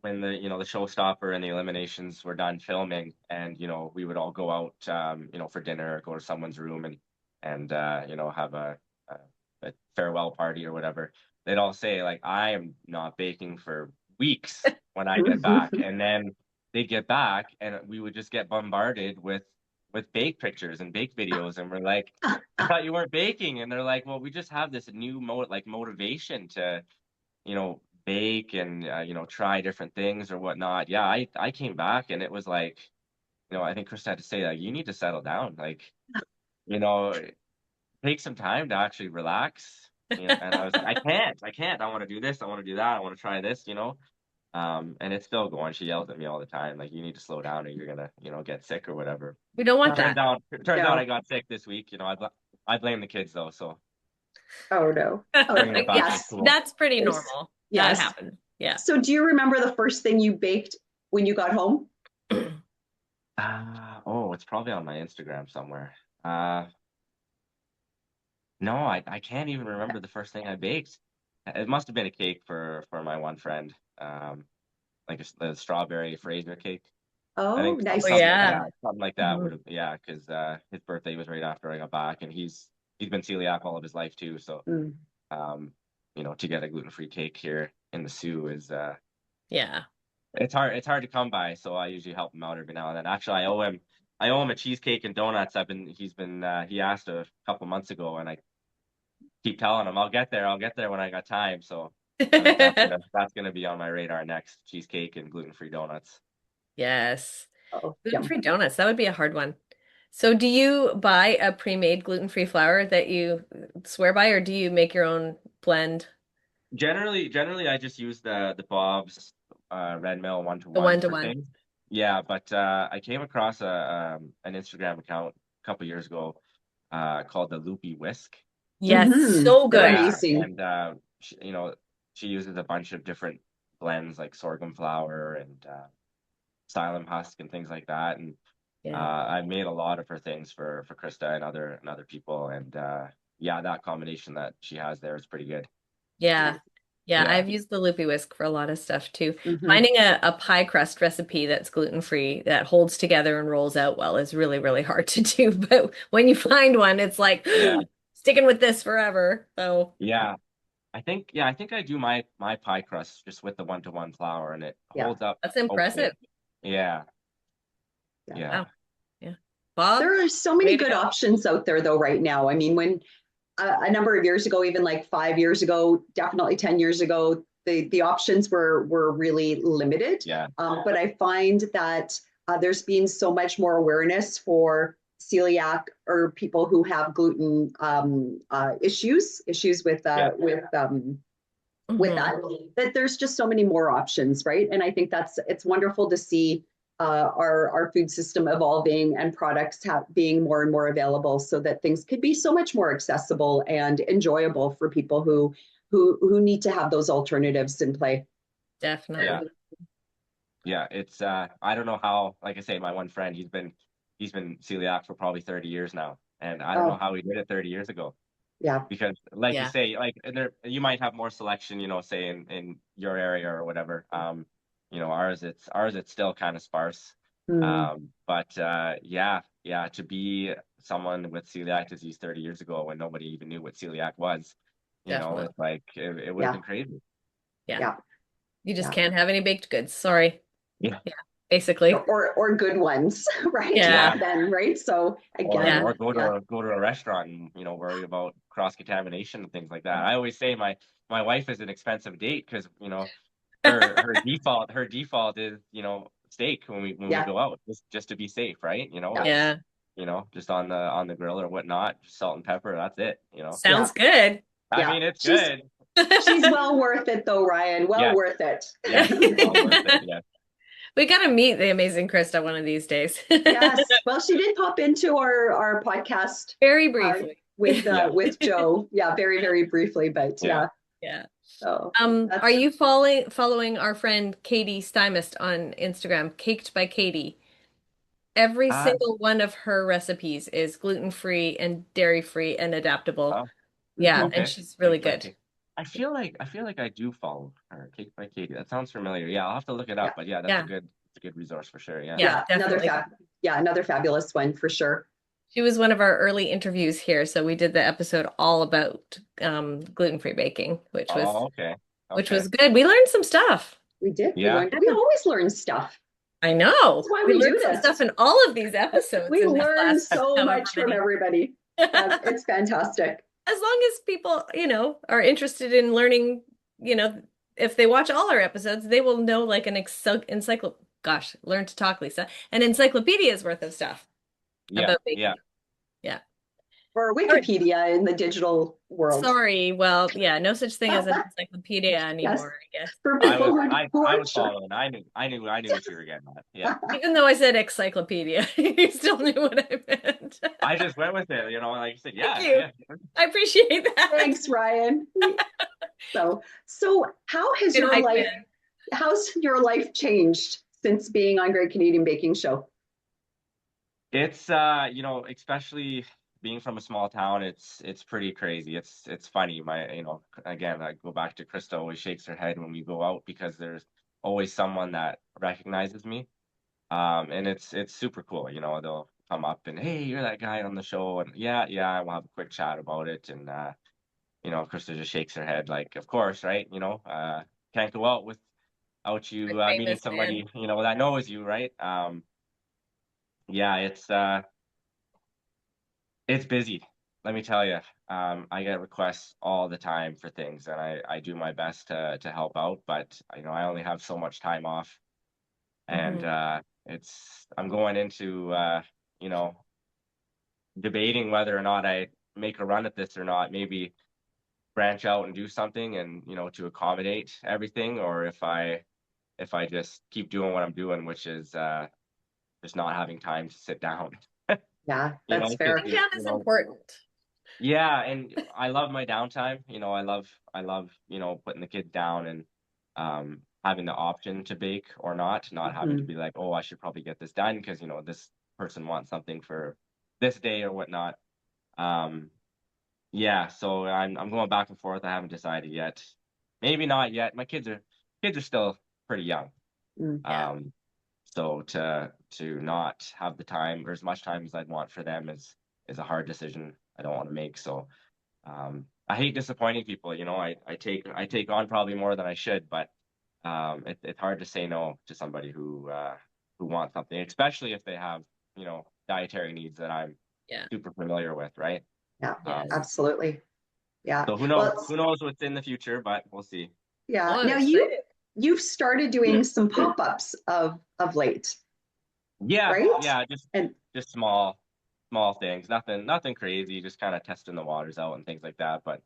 When the showstopper and the eliminations were done filming, and we would all go out, for dinner, or go to someone's room and have a a farewell party or whatever. They'd all say like, "I am not baking for weeks when I get back," and then they get back, and we would just get bombarded with bake pictures and bake videos, and we're like, I thought you weren't baking. And they're like, well, we just have this new motivation to, bake and, try different things or whatnot. Yeah, I came back and it was like, I think Chris had to say that you need to settle down. Like, you know, take some time to actually relax. And I was like, I can't. I want to do this. I want to do that. I want to try this. And it's still going. She yells at me all the time, like, you need to slow down or you're gonna, get sick or whatever. We don't want Uh, that. Turns out I no. got sick this week. I blame the kids though, so Oh no. Oh, bringing it back to yes. school. That's pretty There's normal. That yes. happens. Yeah. So do you remember the first thing you baked when you got home? Oh, it's probably on my Instagram somewhere. Uh, no, I can't even remember the first thing I baked. It must have been a cake for my one friend, like the strawberry Fraser cake. I Oh, think nice. Oh Yeah. yeah. something like that Mhm. would have, yeah, because his birthday was right after I got back, and he's been celiac all of his life too. So, Mm. um, to get a gluten-free cake here in the Sioux is Yeah. it's hard to come by. So I usually help him out every now and then. Actually, I owe him a cheesecake and donuts. He asked a couple months ago, and I keep telling him I'll get there when I got time. So I think that's gonna be on my radar next, cheesecake and gluten-free donuts. Oh, Yes. yum. Gluten-free donuts, that would be a hard one. So do you buy a pre-made gluten-free flour that you swear by, or do you make your own blend, Generally, I just use the Bob's Red Mill one to the one for one-to-one? things. Yeah, but I came across an Instagram account a couple years ago called the Loopy Whisk. Yes, Hmm. so They're good. Yeah, amazing. and she uses a bunch of different blends like sorghum flour and psyllium husk and things like that. And Yeah. I've made a lot of her things for Krista and other people. And yeah, that combination that she has there is pretty good. Yeah. Nice. Yeah, Yeah. I've used the Loopy Whisk for a lot of stuff too. Hmm. Finding a pie crust recipe that's gluten-free that holds together and rolls out well is really, really hard to do. But when you find one, it's like Yeah. sticking with this forever. So, Yeah. I think I do my pie crust just with the one-to-one flour and it Yeah. holds up that's impressive. okay. Yeah. Yeah. Yeah. Wow. Yeah. Bob, There are so many way to good go. options out there though right now. I mean, when a number of years ago, even like 5 years ago, definitely 10 years ago, the options were really limited. Yeah. But I find that there's been so much more awareness for celiac or people who have gluten issues Yeah. with Hmm. that there's just so many more options, right? And I think it's wonderful to see our food system evolving and products being more and more available so that things could be so much more accessible and enjoyable for people who need to have those alternatives in play. Yeah. Definitely. Yeah. It's I don't know how, like I say, my one friend, he's been celiac for probably 30 years now. And I don't know Oh, how he did it 30 years ago. yeah. Because like you Yeah. say, like there you might have more selection, say in your area or whatever. Ours it's still kind of sparse. Mm, But yeah, to be someone with celiac disease 30 years ago when nobody even knew what celiac was, Definitely. it's like it would have yeah. been crazy. Yeah. Yeah. You just Yeah. can't have any baked goods. Sorry. Yeah. Yeah. Basically. Or good ones, right? Yeah. Yeah. Back then, right? So Or Yeah. again, or go to yeah. a restaurant and worry about cross contamination and things like that. I always say my wife is an expensive date because her default is steak when we Yeah. go out just to be safe, right? Yeah. It's Yeah. just on the grill or whatnot, just salt and pepper, that's it. Yeah. Sounds good. I Yeah. mean, it's good. She's well worth it though, Ryan. Well Yes, worth it. yes, well worth it. Yes. We gotta meet the amazing Krista one of these days. Yes. Well, she did pop into our podcast Very uh, briefly. Yeah, with Joe. Yeah, very, very briefly, but yeah. yeah. Yeah. So Are that's you following our friend Katie Stymist on Instagram, Caked by Katie? Every Uh, single one of her recipes is gluten-free and dairy-free and adaptable. oh, Yeah, mhm. and okay. she's really Cake by good. Katie. I feel like I do follow her. Cake by Katie. That sounds familiar. Yeah, I'll have to look it up. Yeah. But yeah, Yeah. it's a good resource for sure. Yeah. Yeah, Yeah, definitely. another fabulous one for sure. She was one of our early interviews here, so we did the episode all about gluten-free baking, Oh, okay. which Okay. was good. We learned some stuff. We did. Yeah. We always learn stuff. I know. That's why We we learned do some stuff this. in all of these episodes We in this learn last so however much from many. everybody. As It's fantastic. long as people, are interested in learning, if they watch all our episodes, they will know like an gosh, learn to talk, Lisa, an encyclopedia's worth of stuff Yeah. about Yeah. baking. Yeah. or All right. Wikipedia in the digital world. Sorry. Well, yeah, no such thing as an encyclopedia Yes, anymore, I guess. for people who I aren't was sure. following. I knew what you were getting at. Yeah. Even though I said encyclopedia, you still knew what I meant. I just went with it, like I said, Thank yeah, you. yeah. I appreciate that. Thanks, Ryan. So how has Good your hype life, man. how's your life changed since being on Great Canadian Baking Show? It's especially being from a small town, it's pretty crazy. It's funny. Again, I go back to Krista always shakes her head when we go out because there's always someone that recognizes me. And it's super cool. They'll come up and, hey, you're that guy on the show, and yeah, we'll have a quick chat about it. And Krista just shakes her head like, of course, right? Can't go out without A you meeting famous man. somebody, that knows you, right? Yeah, it's busy. Let me tell you. I get requests all the time for things, and I do my best to help out, but I only have so much time off, and Hmm. I'm going into you know debating whether or not I make a run at this or not. Maybe branch out and do something, and to accommodate everything, or if I just keep doing what I'm doing, which is just not having time to sit down. Yeah, that's Because fair. Sitting down is important. yeah, and I love my downtime. I love, putting the kids down and having the option to bake or not having to Mhm. be like, oh, I should probably get this done because, this person wants something for this day or whatnot. Um, yeah, so I'm going back and forth. I haven't decided yet. Maybe not yet. My kids are still pretty young. Mm. Yeah. Um, so to not have the time or as much time as I'd want for them is a hard decision I don't want to make. So I hate disappointing people. I take on probably more than I should, but it's hard to say no to somebody who wants something, especially if they have dietary needs that I'm Yeah. super familiar with, right? Yeah, Um, Yes. absolutely. Yeah. so who Well, knows? Who knows what's in the future, but we'll see. yeah. Oh, I'm Now excited. you've started doing some pop-ups of late, Yeah, right? yeah, And just small things, nothing crazy, just kind of testing the waters out and things like that. But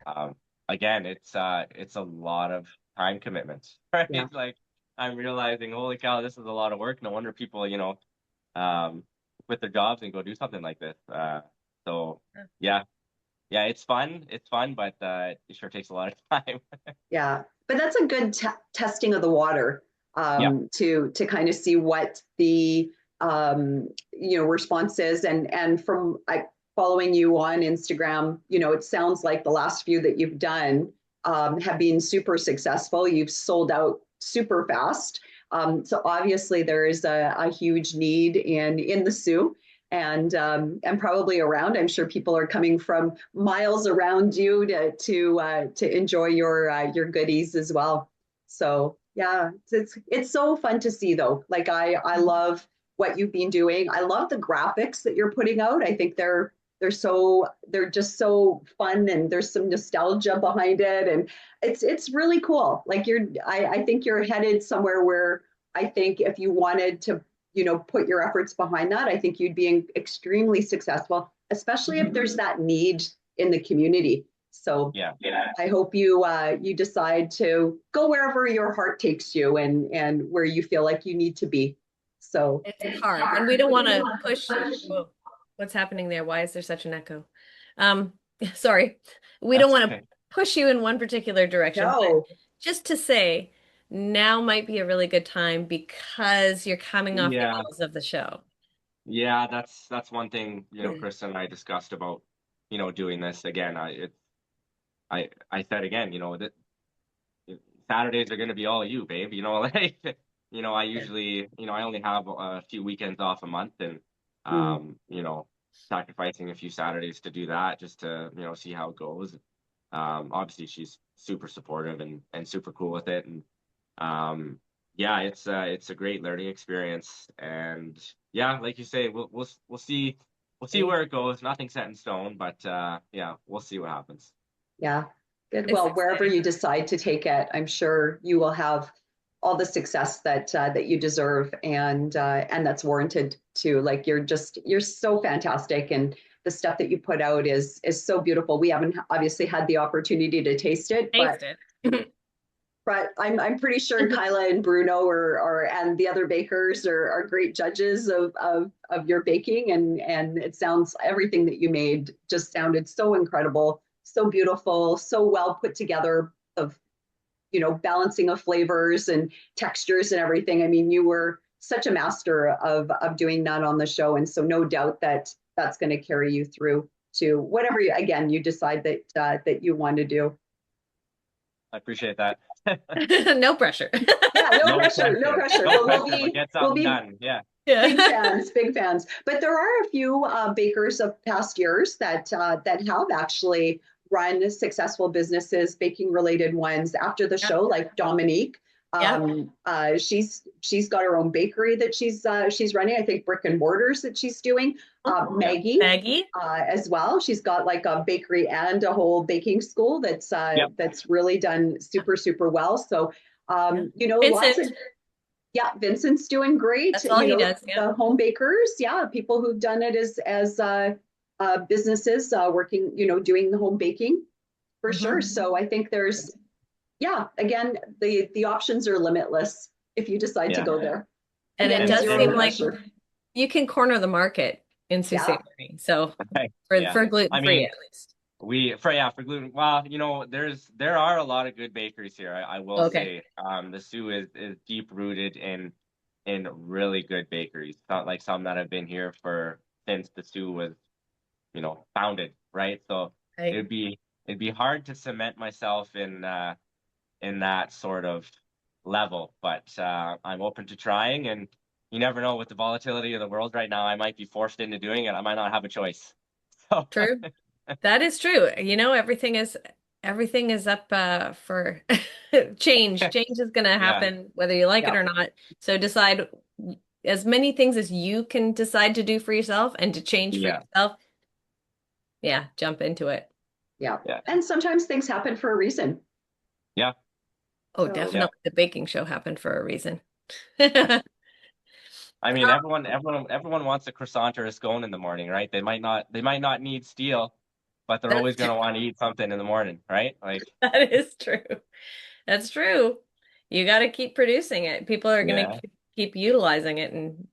um, again, it's a lot of time commitments, right? yeah, Like I'm realizing, holy cow, this is a lot of work. No wonder people, um, quit their jobs and go do something like this. So yeah, yeah, it's fun, but it sure takes a lot of time. yeah. But that's a good testing of the water, Yeah, to kind of see what the response is. And from following you on Instagram, it sounds like the last few that you've done have been super successful. You've sold out super fast. So obviously there is a huge need in the Sioux and probably around. I'm sure people are coming from miles around you to enjoy your goodies as well. So yeah, it's so fun to see though. Like I love what you've been doing. I love the graphics that you're putting out. I think they're just so fun, and there's some nostalgia behind it, and it's really cool. Like I think you're headed somewhere where I think if you wanted to put your efforts behind that, I think you'd be extremely successful, especially if there's that need in the community. So yeah. I hope you decide to go wherever your heart takes you and where you feel like you need to be. So It's hard, and we don't want to push. Whoa, what's happening there? Why is there such an echo? Um, sorry. We don't That's want to okay. push you in one particular direction, but no, just to say, now might be a really good time because you're coming off the Yeah, heels of the show. yeah, that's one thing, Chris and I discussed about, doing this again. I said again, that Saturdays are going to be all you, babe. Like, I usually, I only have a few weekends off a month, and mm, sacrificing a few Saturdays to do that just to, see how it goes. Obviously she's super supportive and super cool with it, and yeah, it's a great learning experience, and yeah, like you say, we'll see where it goes. Nothing set in stone, but yeah, we'll see what happens. yeah, good. It's Well, wherever exciting. you decide to take it, I'm sure you will have all the success that you deserve and that's warranted too. Like you're so fantastic, the stuff that you put out is so beautiful. We haven't obviously had the opportunity to taste it, Taste it. but I'm pretty sure Kyla and Bruno and the other bakers are great judges of your baking, and it sounds, everything that you made just sounded so incredible, so beautiful, so well put together, of balancing of flavors and textures and everything. I mean, you were such a master of doing that on the show, and so no doubt that that's going to carry you through to whatever you decide that you want to do. I appreciate that. No pressure. Yeah, no pressure. No But pressure, but get something done. Yeah. Big fans. But there are a few bakers of past years that have actually run successful businesses, baking related ones after the show, like Dominique. She's got her own bakery that she's running. I think brick and mortars that she's doing. Maggie as well. She's got like a bakery and a whole baking school that's really done super well. So lots of Vincent's doing great. That's all he does. The home bakers, people who've done it as businesses, working, doing the home baking for sure. So I think there's, again, the options are limitless if you decide to go there. And it does seem like you can corner the market in Sault Ste. Marie. So for gluten-free, at least. For gluten, well, there are a lot of good bakeries here. I will say, the Sioux is deep rooted in really good bakeries. Not like some that have been here since the Sioux was, founded, right? So it'd be hard to cement myself in that sort of level, but I'm open to trying, and you never know, with the volatility of the world right now, I might be forced into doing it. I might not have a choice. So. True. That is true. Everything is up for change. Change is going to happen whether you like it or not. So decide as many things as you can decide to do for yourself and to change for yourself. Yeah, jump into it. Yeah. And sometimes things happen for a reason. Yeah. Oh, definitely. The baking show happened for a reason. I mean, everyone wants a croissant or a scone in the morning, right? They might not need steel, but they're always going to want to eat something in the morning, right? Like that is true. That's true. You got to keep producing it. People are going to keep utilizing it, and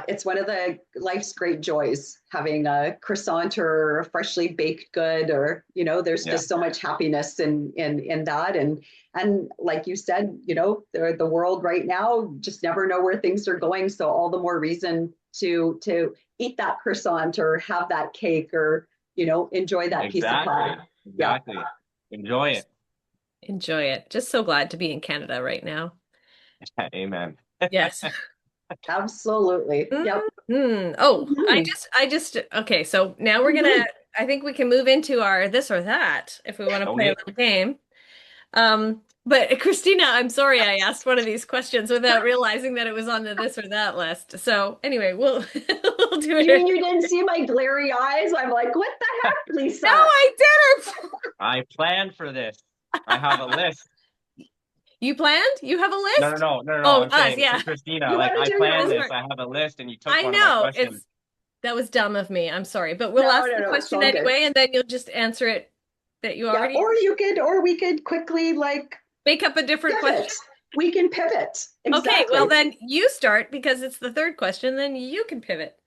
it's one of the life's great joys, having a croissant or a freshly baked good, or there's just so much happiness in that, and like you said, the world right now, just never know where things are going, so all the more reason to eat that croissant or have that cake, or enjoy that piece of pie. Exactly. Enjoy it. Just so glad to be in Canada right now. Amen. Yes. Absolutely. Yep. I just okay, so now we're gonna I think we can move into our this or that if we want to play a little game. But Cristina, I'm sorry I asked one of these questions without realizing that it was on the this or that list. So anyway, we'll do it. You mean you didn't see my glary eyes? I'm like, what the heck, Lisa? No, I didn't. I planned for this. I have a list. You planned? You have a list? No. Oh, I'm saying, Cristina, I planned this. I have a list, and you took one of my questions. That was dumb of me. I'm sorry, but we'll ask the question anyway, and then you'll just answer it that you already. Or we could quickly make up a different question. We can pivot. Exactly. Okay, well then you start because it's the third question. Then you can pivot.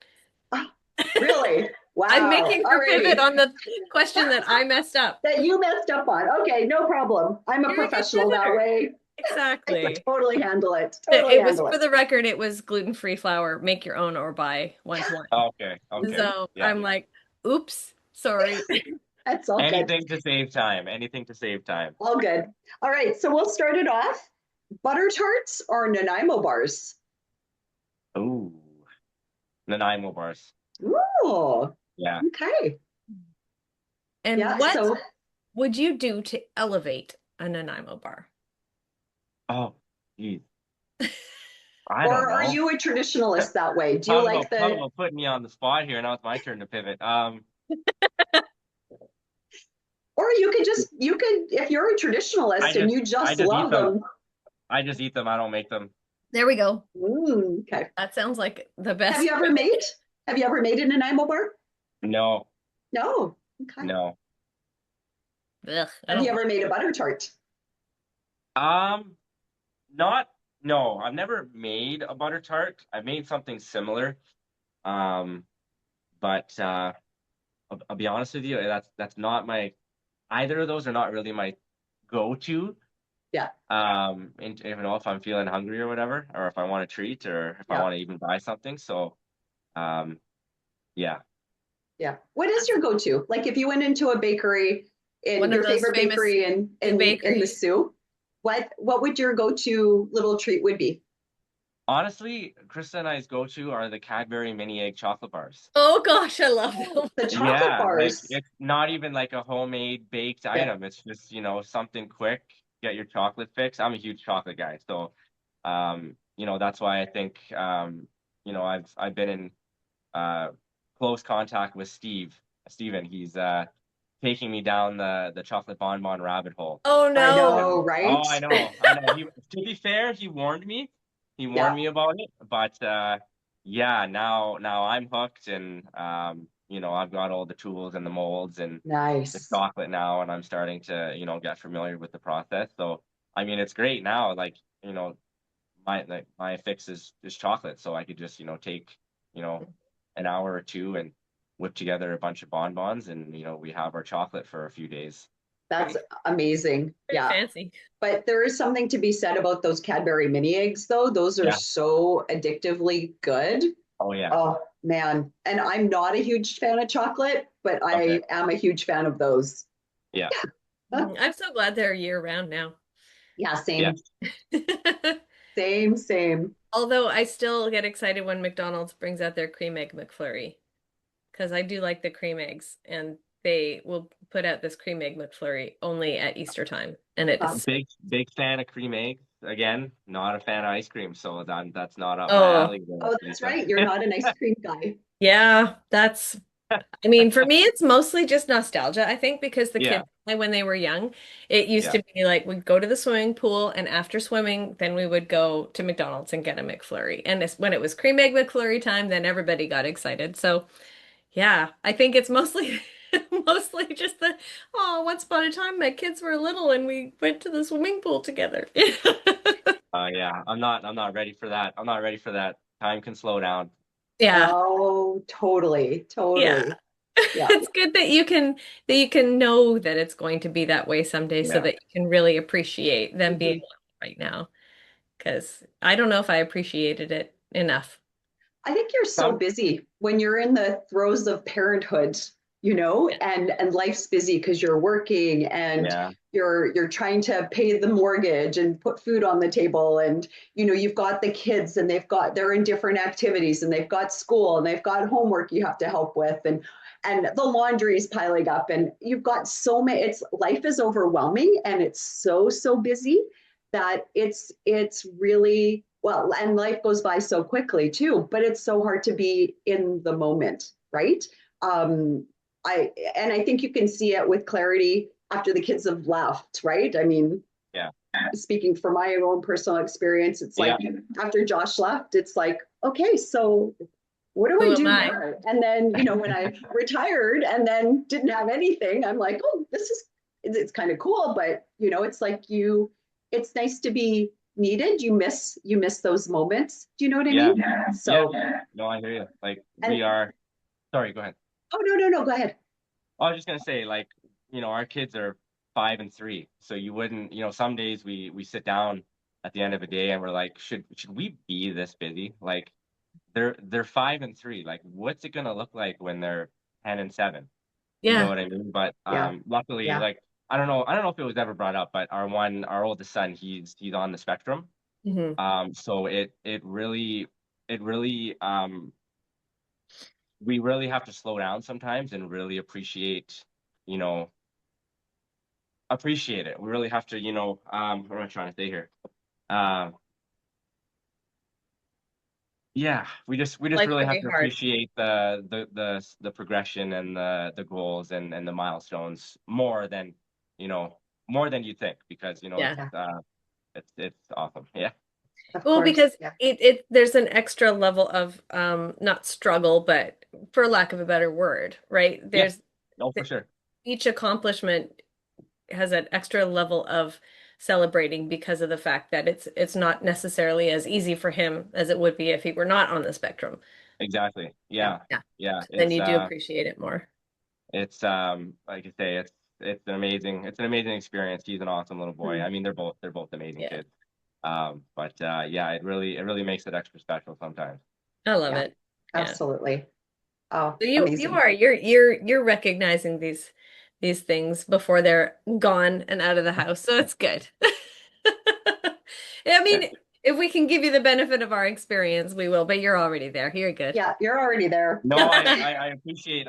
Really? Wow. I'm making her pivot on the question that I messed up. That you messed up on. Okay, no problem. I'm a professional that way. Exactly. I can totally handle it. For the record, it was gluten-free flour. Make your own or buy 1-to-1. Okay. So I'm like, oops, sorry. That's all Anything to save time. All good. All right, so we'll start it off. Butter tarts or Nanaimo bars? Ooh, Nanaimo bars. Ooh. Yeah. Okay. And what would you do to elevate a Nanaimo bar? Oh, geez. Or are you a traditionalist that way? Do you like the putting me on the spot here? Now it's my turn to pivot. Or you could if you're a traditionalist and you just love them. I just eat them. I don't make them. There we go. Okay. That sounds like the best. Have you ever made a Nanaimo bar? No, No. Okay. no. Ugh, I Have you don't. ever made a butter tart? Um, not, no, I've never made a butter tart. I've made something similar. Um, but I'll be honest with you, that's not my, either of those are not really my go-to. Yeah. And you know, if I'm feeling hungry or whatever, or if I want a treat, or if I Yeah. want to even buy something. So, um, yeah. Yeah. What is your go-to? Like if you went into a bakery in One of your those favorite famous bakery in Sioux in the bakeries. Sioux, what would your go-to little treat would be? Honestly, Krista and I's go-to are the Cadbury mini egg chocolate bars. Oh gosh, I love Oh, them. the chocolate Yeah, like bars. it's not even like a homemade baked Yeah. item. It's just, something quick, get your chocolate fix. I'm a huge chocolate guy, so that's why I think I've been in uh close contact with Steven. He's taking me down the chocolate bonbon rabbit hole. Oh I no. know, right? Oh, I know. To be fair, he warned me. He warned Yeah. me about it, but yeah, now I'm hooked, and I've got all the tools and the molds and the Nice. chocolate now, and I'm starting to get familiar with the process. So I mean, it's great now. Like my fix is chocolate, so I could just take an hour or two and whip together a bunch of bonbons, and we have our chocolate for a few days. That's Pretty, amazing. pretty Yeah. fancy. But there is something to be said about those Cadbury mini eggs, though. Those are Yeah. so addictively good. Oh yeah. Oh, man. And I'm not a huge fan of chocolate, but Okay. I am a huge fan of those. Yeah. I'm so glad they're year round now. Yeah, Yeah. same, same. Although I still get excited when McDonald's brings out their cream egg McFlurry because I do like the cream eggs, and they will put out this cream egg McFlurry only at Easter time, and it Uh, is Big fan of cream eggs. Again, not a fan of ice cream, so that's not up my oh alley there, oh, that's Lisa. right. You're not an ice cream guy. yeah, that's I mean, for me, it's mostly just nostalgia, I think, because the Yeah. kids, like, when they were young, it used Yeah. to be like we'd go to the swimming pool, and after swimming, then we would go to McDonald's and get a McFlurry. And when it was cream egg McFlurry time, then everybody got excited. So, yeah, I think it's mostly mostly just oh, once upon a time, my kids were little and we went to the swimming pool together. Yeah. I'm not ready for that. I'm not ready for that. Time can slow down. Yeah. Oh, totally, Yeah. totally. Yeah. It's good that you can know that it's going to be that way someday so Yeah. that you can really appreciate them being Mhm. right now. Because I don't know if I appreciated it enough. I think you're so Some busy when you're in the throes of parenthood, Yeah. and life's busy because you're working and yeah. you're trying to pay the mortgage and put food on the table, and you've got the kids and they're in different activities and they've got school and they've got homework you have to help with, and the laundry is piling up and you've got so many. It's life is overwhelming and it's so busy that it's really, well, and life goes by so quickly too, but it's so hard to be in the moment, right? um I think you can see it with clarity after the kids have left, right? I mean, Yeah. speaking from my own personal experience, it's like Yeah. after Josh left, it's like, okay, so what do I Who am do I? now? And then, when I retired and then didn't have anything, I'm like, oh, this is, it's kind of cool, but it's like it's nice to be needed. You miss those moments. Do you know what I Yeah. mean? Yeah. So, No, I hear you. Like and we are. Sorry. Go ahead. oh, no, no, no, go ahead. I was just gonna say, like, our kids are 5 and 3, so you wouldn't, some days we sit down at the end of a day and we're like, should we be this busy? Like, they're 5 and 3. Like, what's it gonna look like when they're 10 and 7? You know Yeah. what I mean? But Yeah, luckily, yeah. like, I don't know if it was ever brought up, but our oldest son, he's on the spectrum. Hmm. So it really we really have to slow down sometimes and really you know, appreciate it. We really have to, what am I trying to say here? Um, yeah, we just Life's really gonna have be to hard. appreciate the progression and the goals and the milestones you know, more than you think, because Yeah. Yeah, it's awesome. Yeah. of Well, course. because Yeah. it there's an extra level of not struggle, but for lack of a better word, right? Yeah. There's No, for sure. each accomplishment has an extra level of celebrating because of the fact that it's not necessarily as easy for him as it would be if he were not on the spectrum. Exactly. Yeah. Yeah. Yeah. Yeah. So then you do appreciate it more. It's like I say, it's an amazing experience. He's an awesome little boy. Mhm. I mean, they're both amazing Yeah. kids. But yeah, it really makes it extra special sometimes. I love Yeah, it. Yeah. absolutely. Oh, So you amazing. are you're recognizing these things before they're gone and out of the house. So it's good. I Yeah. mean, if we can give you the benefit of our experience, we will, but you're already there. You're good. Yeah, you're already there. No, I appreciate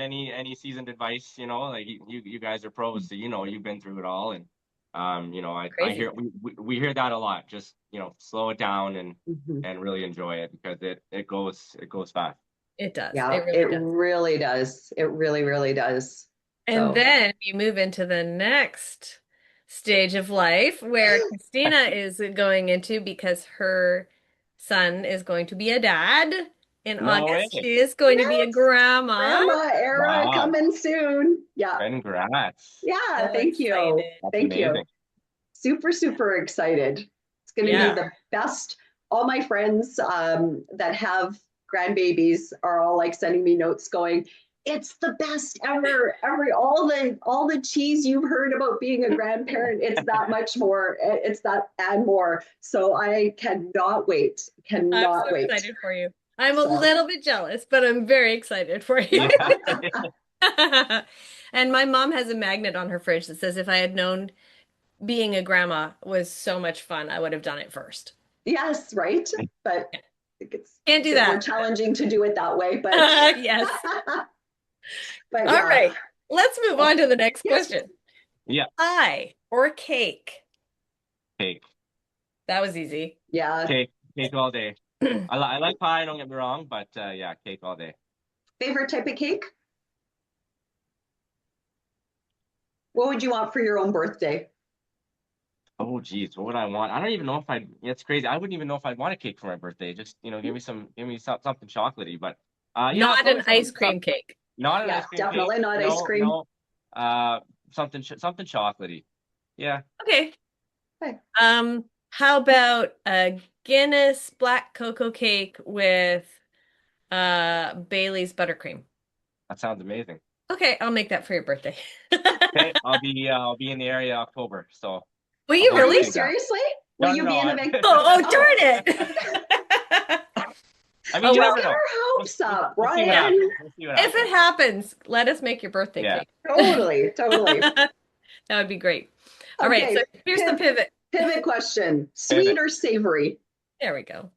any seasoned advice, you know, like you guys are pros, so you know you've been through it all. And I hear Crazy. we hear that a lot. Just, you know, slow it down Mhm. and really enjoy it because it goes fast. It does. Yeah, It really it does. really does. It really, really does. And So, then you move into the next stage of life where Christina is going into because her son is going to be a dad in No way. August. She is going to be a yes, grandma. grandma era Wow. coming soon. Yeah. Congrats. Yeah, So thank you. excited. That's Thank you. amazing. Super, super excited. It's going to be Yeah. Yeah. the best. All my friends that have grandbabies are all like sending me notes going, it's the best ever. All the cheese you've heard about being a grandparent, it's that much more. It's that and more. So I cannot wait. I'm Cannot so wait. excited for you. I'm a So little bit jealous, but I'm very excited for you. Yeah. And my mom has a magnet on her fridge that says if I had known being a grandma was so much fun, I would have done it first. yes, right. But I think it's Can't a do bit more that. challenging to do it that way. But Yes. but All yeah. right. Let's move on to the next Yes. question. Yeah. Pie or cake? Cake. That was easy. Yeah. Cake all day. I like pie, don't get me wrong, but yeah, cake all day. Favorite type of cake? What would you want for your own birthday? Oh geez, what would I want? I don't even know if I'd it's crazy. I wouldn't even know if I'd want a cake for my birthday. Just, you know, give me something chocolatey. But yeah, Not probably an ice cream cake. not an Yeah, ice cream cake. definitely not ice No, cream. no. Something chocolatey. Yeah. Okay. Okay. How about a Guinness black cocoa cake with Bailey's buttercream? That sounds amazing. Okay, I'll make that for your birthday. Okay, I'll be in the area October, so Will I'll you have Are to you really? take that. seriously? Will No, you no, be no. in the big? Oh, Oh, darn it. I mean, Oh you don't well, never get know. our hopes up, We'll see what yeah. Ryan. happens. We'll see what If it happens. happens, let us make your birthday Yeah. cake. Totally, totally. That would be great. All right, so Okay, here's the pivot. pivot question. Sweet Pivot. or savory? There we go.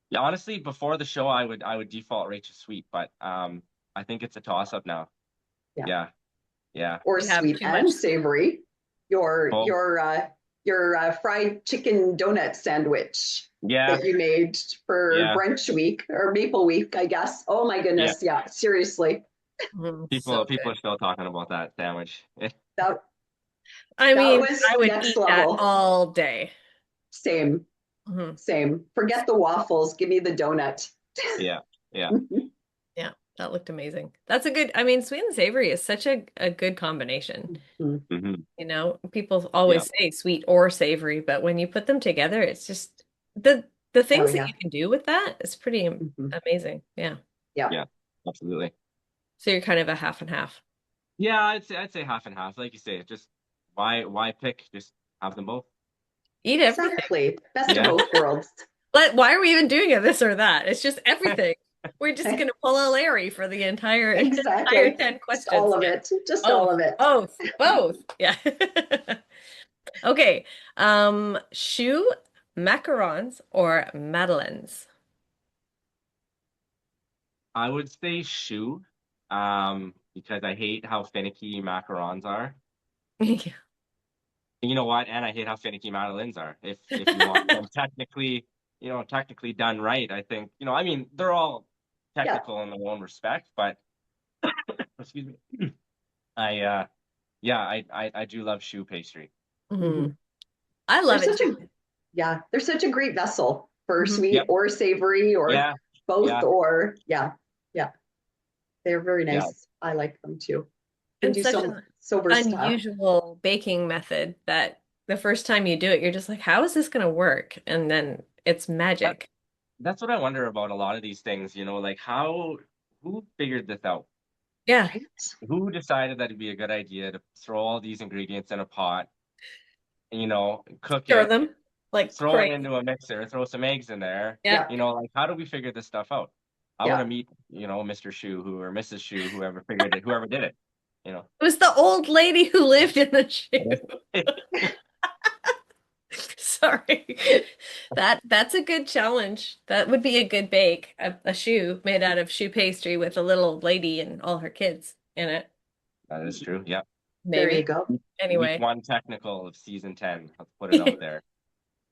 Yeah, honestly, before the show, I would default right to sweet, but I think it's a toss up now. Yeah. Yeah, yeah. Or We have sweet too and much sweet. savory? Your Both. fried chicken donut sandwich Yeah, that you made for yeah, brunch week or maple week, I guess. Oh my yeah. goodness, yeah, seriously. So People good. are still talking about that sandwich. That I that mean, was I would next eat that level. all day. Same, Mhm. same. Forget the waffles, give me the donut. Yeah, yeah. Yeah, that looked amazing. That's a good, I mean, sweet and savory is such a good combination. Hmm. You know, people Yeah, always say sweet or savory, but when you put them together, it's just the Oh things that yeah. you can do with that is pretty Mhm. amazing. Yeah. Yeah. yeah, absolutely. So you're kind of a half and half. Yeah, I'd say half and half. Like you say, just why pick? Just have them both. Eat everything. Exactly. Best of Yeah, both worlds. Why are we even doing a this or that? It's just everything. We're just gonna pull a Larry for the entire Exactly. 10 Just questions. all of Yeah. it. Just all Both, of it. both. Yeah. Okay. Shoe macarons or madeleines? I would say shoe, because I hate how finicky macarons are. Yeah. You know what? And I hate how finicky madeleines are. If you want them technically, you know, technically done right, I think, you know, I mean, they're all Yeah. technical in their own respect, but excuse me. I yeah, I do love shoe pastry. Mhm. Mhm. I love There's it such a too. Yeah, they're such a great vessel for Mhm. sweet Yep. or savory or Yeah. both, Yeah. or yeah, yeah, they're very Yeah. nice. I like them too. Can And do such an so versatile. unusual baking method that the first time you do it, you're just like, how is this going to work? And then it's That, magic. that's what I wonder about a lot of these things, like who figured this out? Yeah. Right? Who decided that it'd be a good idea to throw all these ingredients in a pot, cook Stir it, them like throw it crazy. into a mixer, throw some eggs in there. Yeah. Yeah, Like how do we figure this stuff out? I want yeah. to meet, Mr. Shu or Mrs. Shu, whoever figured it, whoever did it, you know. It was the old lady who lived in the shoe. Sorry. That's a good challenge. That would be a good bake. A shoe made out of shoe pastry with a little old lady and all her kids in it. That is true. Yeah. There you Maybe. go. Week Anyway. one technical of season 10. Let's put it out there.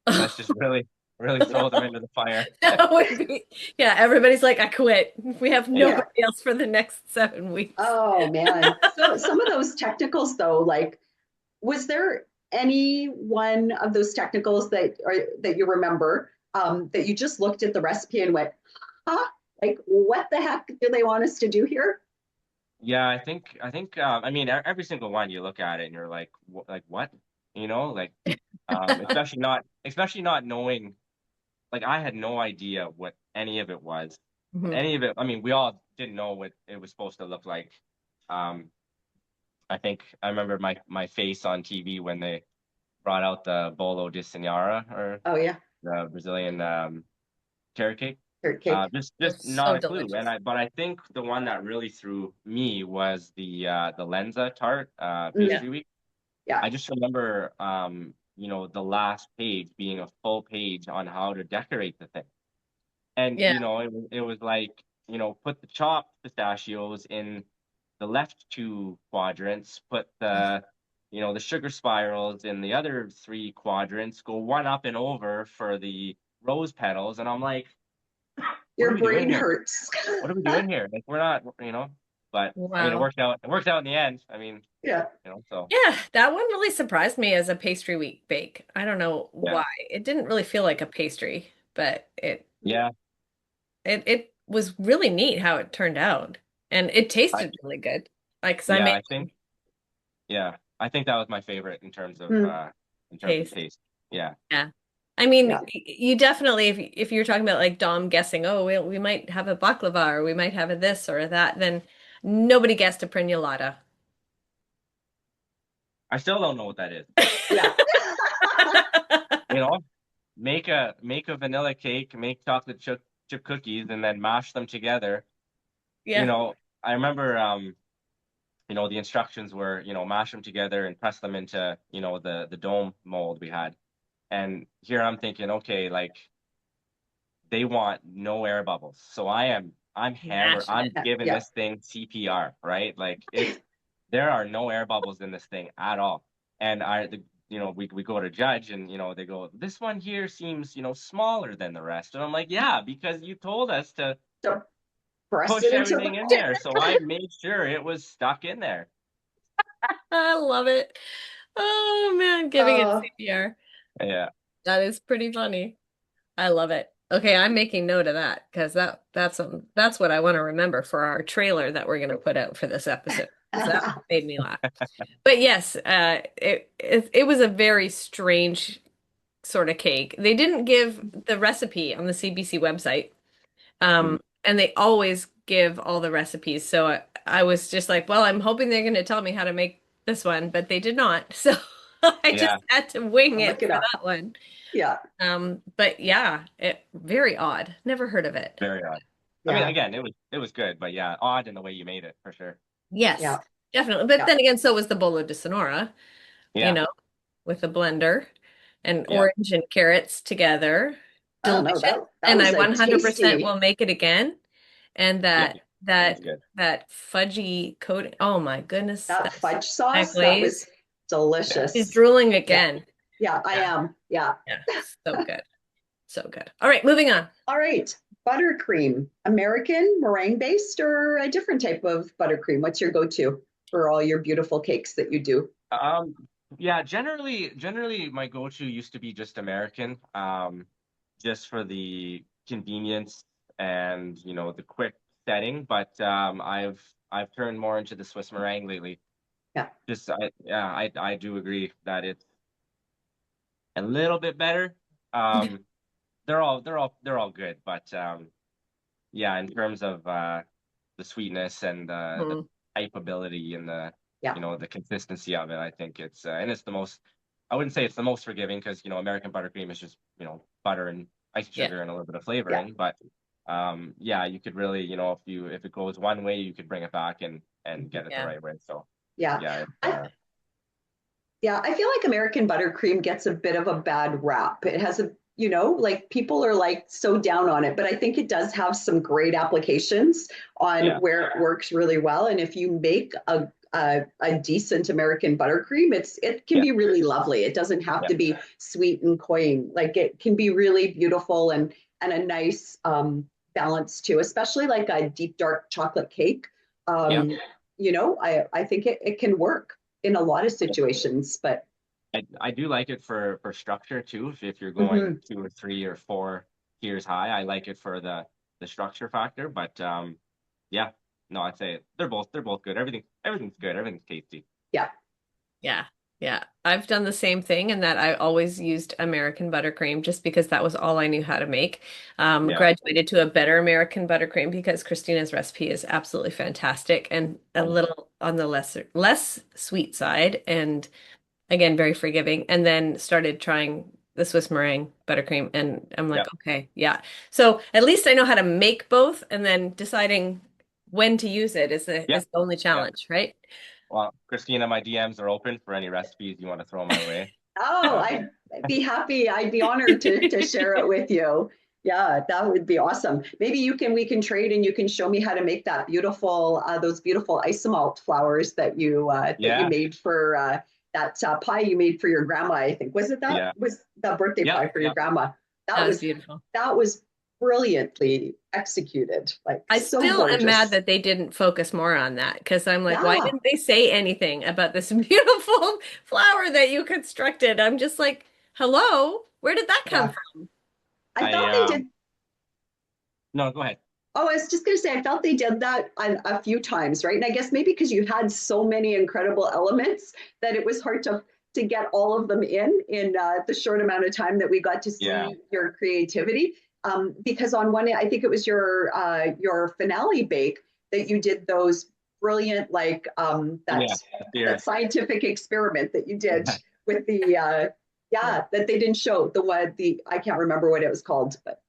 Let's just really, really throw them into the fire. That would be, yeah, everybody's like, I quit. We have Yeah. Yeah. nobody else for the next 7 weeks. Oh man. So some of those technicals though, like, was there any one of those technicals that you remember that you just looked at the recipe and went, huh? Like, what the heck do they want us to do here? Yeah, I mean, every single one you look at it and you're like, like what? Like, especially not knowing, like I had no idea what any of it was. Mhm. Any of it, I mean, we all didn't know what it was supposed to look like. Um, I think I remember my face on TV when they brought out the bolo de Senhora or Oh yeah, the Brazilian carrot cake. carrot cake. Just It's not so a clue. delicious. But I think the one that really threw me was the Lenza tart Mm, Yeah. pastry week. yeah, I just remember the last page being a full page on how to decorate the thing. And Yeah. it was like, put the chopped pistachios in the left two quadrants, put the sugar spirals in the other three quadrants, go one up and over for the rose petals. And I'm like, what are your we doing brain here? hurts. What are we doing here? Like we're not, but I mean, it Wow. worked out. It worked out in the end. I mean, Yeah, so Yeah, that one really surprised me as a pastry week bake. I don't know yeah, why. It didn't really feel like a pastry, but yeah. it was really neat how it turned out. And it I, tasted really good. Like, 'cause I yeah, made I think, yeah, I think that was my favorite mm, in terms of taste. taste. Yeah. Yeah. I mean, yeah. you definitely, if you're talking about like Dom guessing, oh, we might have a baklava or we might have a this or a that, then nobody guessed a prinolada. I still don't know what that is. Yeah. You know, make a vanilla cake, make chocolate chip cookies, and then mash them together. You Yeah. know, I remember the instructions were, mash them together and press them into, the dome mold we had. And here I'm thinking, okay, like they want no air bubbles. So I'm hammered. Mashing I'm it. giving Yeah. this thing CPR, right? Like there are no air bubbles in this thing at all. And we go to judge and they go, this one here seems, smaller than the rest. And I'm like, yeah, because you told us to So press push it into everything in the there. So I made sure it was stuck in there. I love it. Oh man, giving it uh, CPR. Yeah. That is pretty funny. I love it. Okay, I'm making note of that because that's what I want to remember for our trailer that we're going to put out for this episode. 'Cause that made me laugh. But yes, it was a very strange sort of cake. They didn't give the recipe on the CBC website, Mm. and they always give all the recipes. So I was just like, well, I'm hoping they're going to tell me how to make this one, but they did not. So I just Yeah. had to wing I'll it look it for up. that one. Yeah, But yeah, it very odd. Never heard of it. Very odd. I mean, yeah, again, it was good, but yeah, odd in the way you made it for sure. Yes, yeah, definitely. But yeah. then again, so was the bolo de Sonora, you Yeah. know, with the blender and Yeah. orange and carrots together. Oh no, Delicious. that And I was a 100% tasty, will make it again. And Yeah. that It was that good. that fudgy coating. Oh my goodness, that that's fudge that sauce. That glaze. was Yeah. She's delicious. drooling Yeah, again. yeah, I Yeah, am. Yeah. yeah. So good. So good. All right, moving on. All right. Buttercream, American, meringue based, or a different type of buttercream? What's your go-to for all your beautiful cakes that you do? Um, Yeah, generally my go-to used to be just American, just for the convenience and the quick setting. But I've turned more into the Swiss meringue lately. Yeah. I do agree that it's a little bit better. Um, they're all good, but yeah, in terms of the sweetness and the Mhm. type ability and Yeah. the consistency of it, I think it's and it's the most. I wouldn't say it's the most forgiving because American buttercream is just butter and ice Yeah. sugar and a little bit of Yeah. flavoring, but yeah, you could really if it goes one way, you could bring it back and get it the Yeah. right way. So Yeah. yeah, it's, I Yeah, I feel like American buttercream gets a bit of a bad rap. It has like people are like so down on it, but I think it does have some great applications on yeah, where it works really well. And if you make a decent American buttercream, it can yeah, be really lovely. It doesn't have yeah, to be sweet and cloying. Like it can be really beautiful and a nice balance too, especially like a deep dark chocolate cake. yeah. Um, I think it can work in a lot of situations, but I do like it for structure too. If you're going mhm. 2 or 3 or 4 tiers high, I like it for the structure factor. But yeah, no, I'd say they're both good. Everything's good. Everything's tasty. Yeah, Yeah. Yeah. I've done the same thing in that I always used American buttercream just because that was all I knew how to make. Yeah, Graduated to a better American buttercream because Christina's recipe is absolutely fantastic and a nice. little on the less sweet side and again very forgiving. And then started trying the Swiss meringue buttercream and I'm Yeah, like, okay, yeah. So at least I know how to make both and then deciding when to use it is the yeah, is the only yeah. challenge, right? Well, Christina, my DMs are open for any recipes you want to throw my way. oh, Um, I'd be happy. I'd be honored to share it with you. Yeah, that would be awesome. Maybe we can trade and you can show me how to make that beautiful those beautiful isomalt flowers that you yeah, made for that pie you made for your grandma, I think. yeah, Was that birthday yeah, pie for your yeah, grandma? That That was was beautiful. that was brilliantly executed. Like I so still am mad gorgeous. that they didn't focus more on that because I'm like, why Yeah. didn't they say anything about this beautiful flower that you constructed? I'm just like, hello, where did that come Yeah. from? I I felt they did. no, go ahead. Oh, I was just going to say, I felt they did that a few times, right? And I guess maybe because you had so many incredible elements that it was hard to get all of them in the short amount of time that we got to Yeah, see your creativity. Because on one, I think it was your finale bake that you did those brilliant yeah, that cheers. scientific experiment that you did with the Yeah. that they didn't show the I can't remember what it was called, but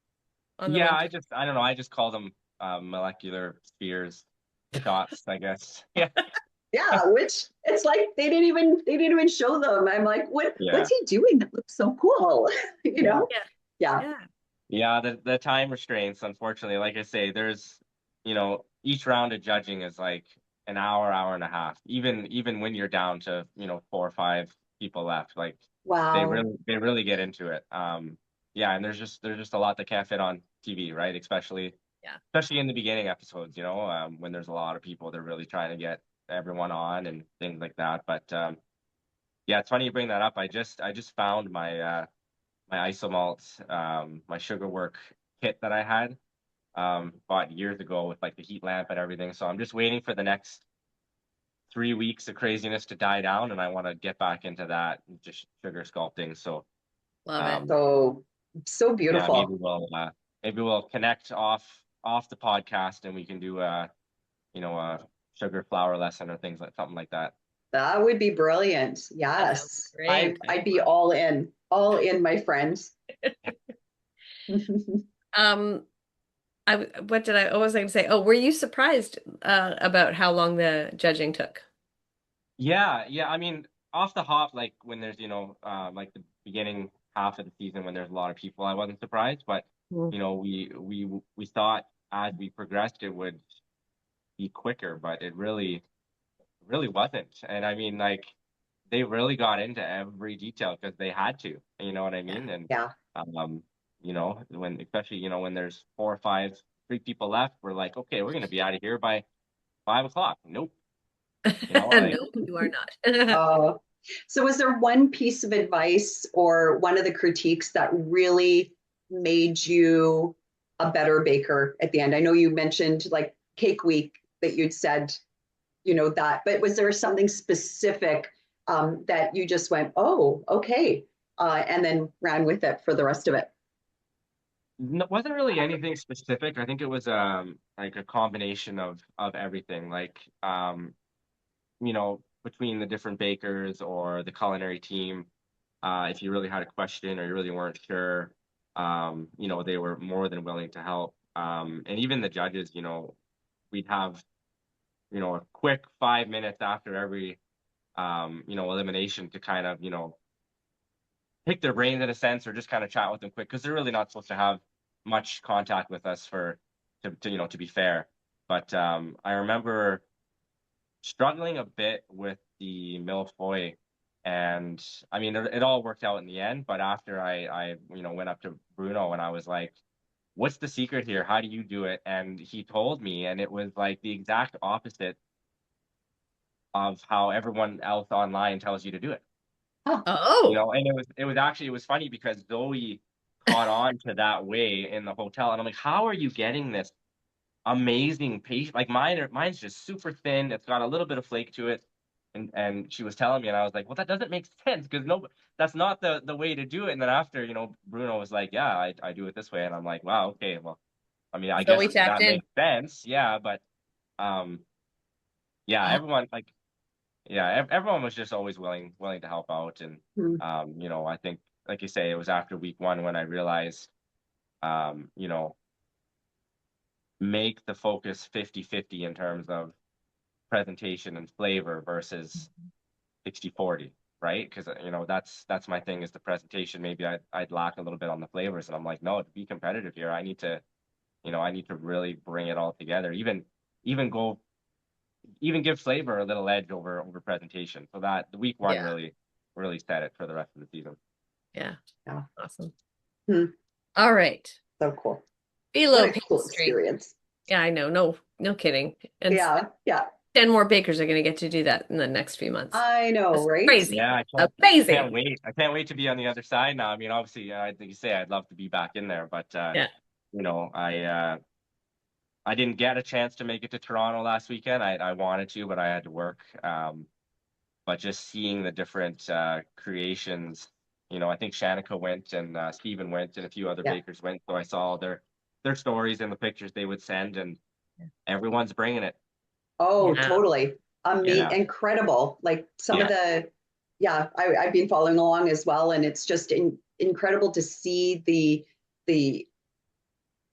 On the Yeah, one. I don't know. I just call them molecular spheres shots, I guess. Yeah. yeah, which it's like they didn't even show them. I'm like, Yeah. what's he doing? That looks so cool, you Yeah. know? Yeah, Yeah, yeah. Yeah, the time restraints, unfortunately, like I say, there's, each round of judging is like an hour, hour and a half. Even when you're down to, 4 or 5 people left, like wow, they really get into it. Yeah, and there's just a lot that can't fit on TV, right? Yeah. Especially in the beginning episodes, when there's a lot of people, they're really trying to get everyone on and things like that. But yeah, it's funny you bring that up. I just found my isomalt, my sugar work kit that I had bought years ago with like the heat lamp and everything. So I'm just waiting for the next 3 weeks of craziness to die down, and I want to get back into that, just sugar sculpting. So Love it. um, so yeah, maybe beautiful. we'll connect off the podcast, and we can do a sugar flower lesson or things like something like that. That would be brilliant. That sounds Yes, great. I'd be all in, my friends. Um, what was I going to say? Oh, were you surprised about how long the judging took? Yeah, yeah. I mean, off the hop, like when there's, like the beginning half of the season when there's a lot of people, I wasn't surprised. But Mm. we thought as we progressed it would be quicker, but it really wasn't. And I mean, like they really got into every detail because they had to. You know what I Yeah. mean? And Yeah. when especially when there's 4 or 5, 3 people left, we're like, okay, we're gonna be out of here by 5 o'clock. Nope. Like No, you are not. Oh. So was there one piece of advice or one of the critiques that really made you a better baker at the end? I know you mentioned like cake week that you'd said, that, but was there something specific that you just went, oh, okay, and then ran with it for the rest of it? No, wasn't really anything specific. I think it was like a combination of everything. Like between the different bakers or the culinary team, if you really had a question or you really weren't sure, they were more than willing to help. And even the judges, we'd have, a quick 5 minutes after every, elimination to kind of, pick their brains in a sense or just kind of chat with them quick because they're really not supposed to have much contact with us to be fair. But I remember struggling a bit with the millefeuille, and I mean it all worked out in the end. But after I went up to Bruno and I was like, "What's the secret here? How do you do it?" And he told me, and it was like the exact opposite of how everyone else online tells you to do it. Oh, Oh, And it was funny because Zoe caught on to that way in the hotel, and I'm like, "How are you getting this amazing paste? Like mine's just super thin. It's got a little bit of flake to it." And she was telling me, and I was like, "Well, that doesn't make sense because no, that's not the way to do it." And then after, Bruno was like, "Yeah, I do it this way," and I'm like, "Wow, okay, well, I mean, I so we guess tapped that in. makes sense, yeah." But um, yeah, Oh, everyone was just always willing to help out, and hmm. I think, like you say, it was after week one when I realized, um, you know, make the focus 50-50 in terms of presentation and flavor versus 60-40, right? Because that's my thing is the presentation. Maybe I'd lack a little bit on the flavors, and I'm like, no, to be competitive here, I need to really bring it all together. Even go even give flavor a little edge over presentation. So that the week one yeah, really set it for the rest of the season. yeah, Yeah. awesome. Hmm. All right, So cool. What phyllo a cool pastry. experience. Yeah, I know. No, no kidding. And Yeah, yeah. 10 more bakers are going to get to do that in the next few months. I know, That's right? crazy. Yeah, I can't Amazing. wait. I can't wait to be on the other side now. I mean, obviously, I think you say I'd love to be back in there, but Yeah. I didn't get a chance to make it to Toronto last weekend. I wanted to, but I had to work. But just seeing the different creations, I think Shanika went and Stephen went and a few other Yeah. bakers went. So I saw their stories and the pictures they would send, and everyone's bringing it. Oh, Yeah. totally. Yeah, Incredible. Like some of yeah, yeah, I've been following along as well, and it's just incredible to see the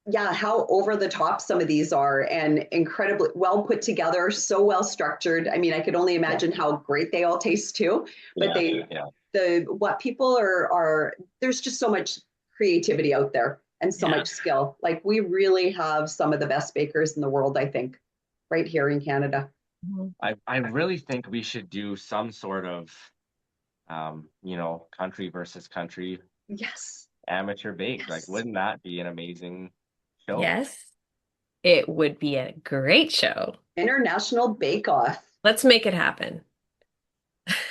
yeah, how over the top some of these are and incredibly well put together, so well structured. I mean, I could only imagine how great they all taste too. But yeah, yeah, the what people are there's just so much creativity out there and so Yeah. much skill. Like we really have some of the best bakers in the world, I think, right here in Canada. Mhm. I really think we should do some sort of country versus country Yes, amateur bake. Like, yes. wouldn't that be an amazing show? Yes, it would be a great show. International Bake Off. Let's make it happen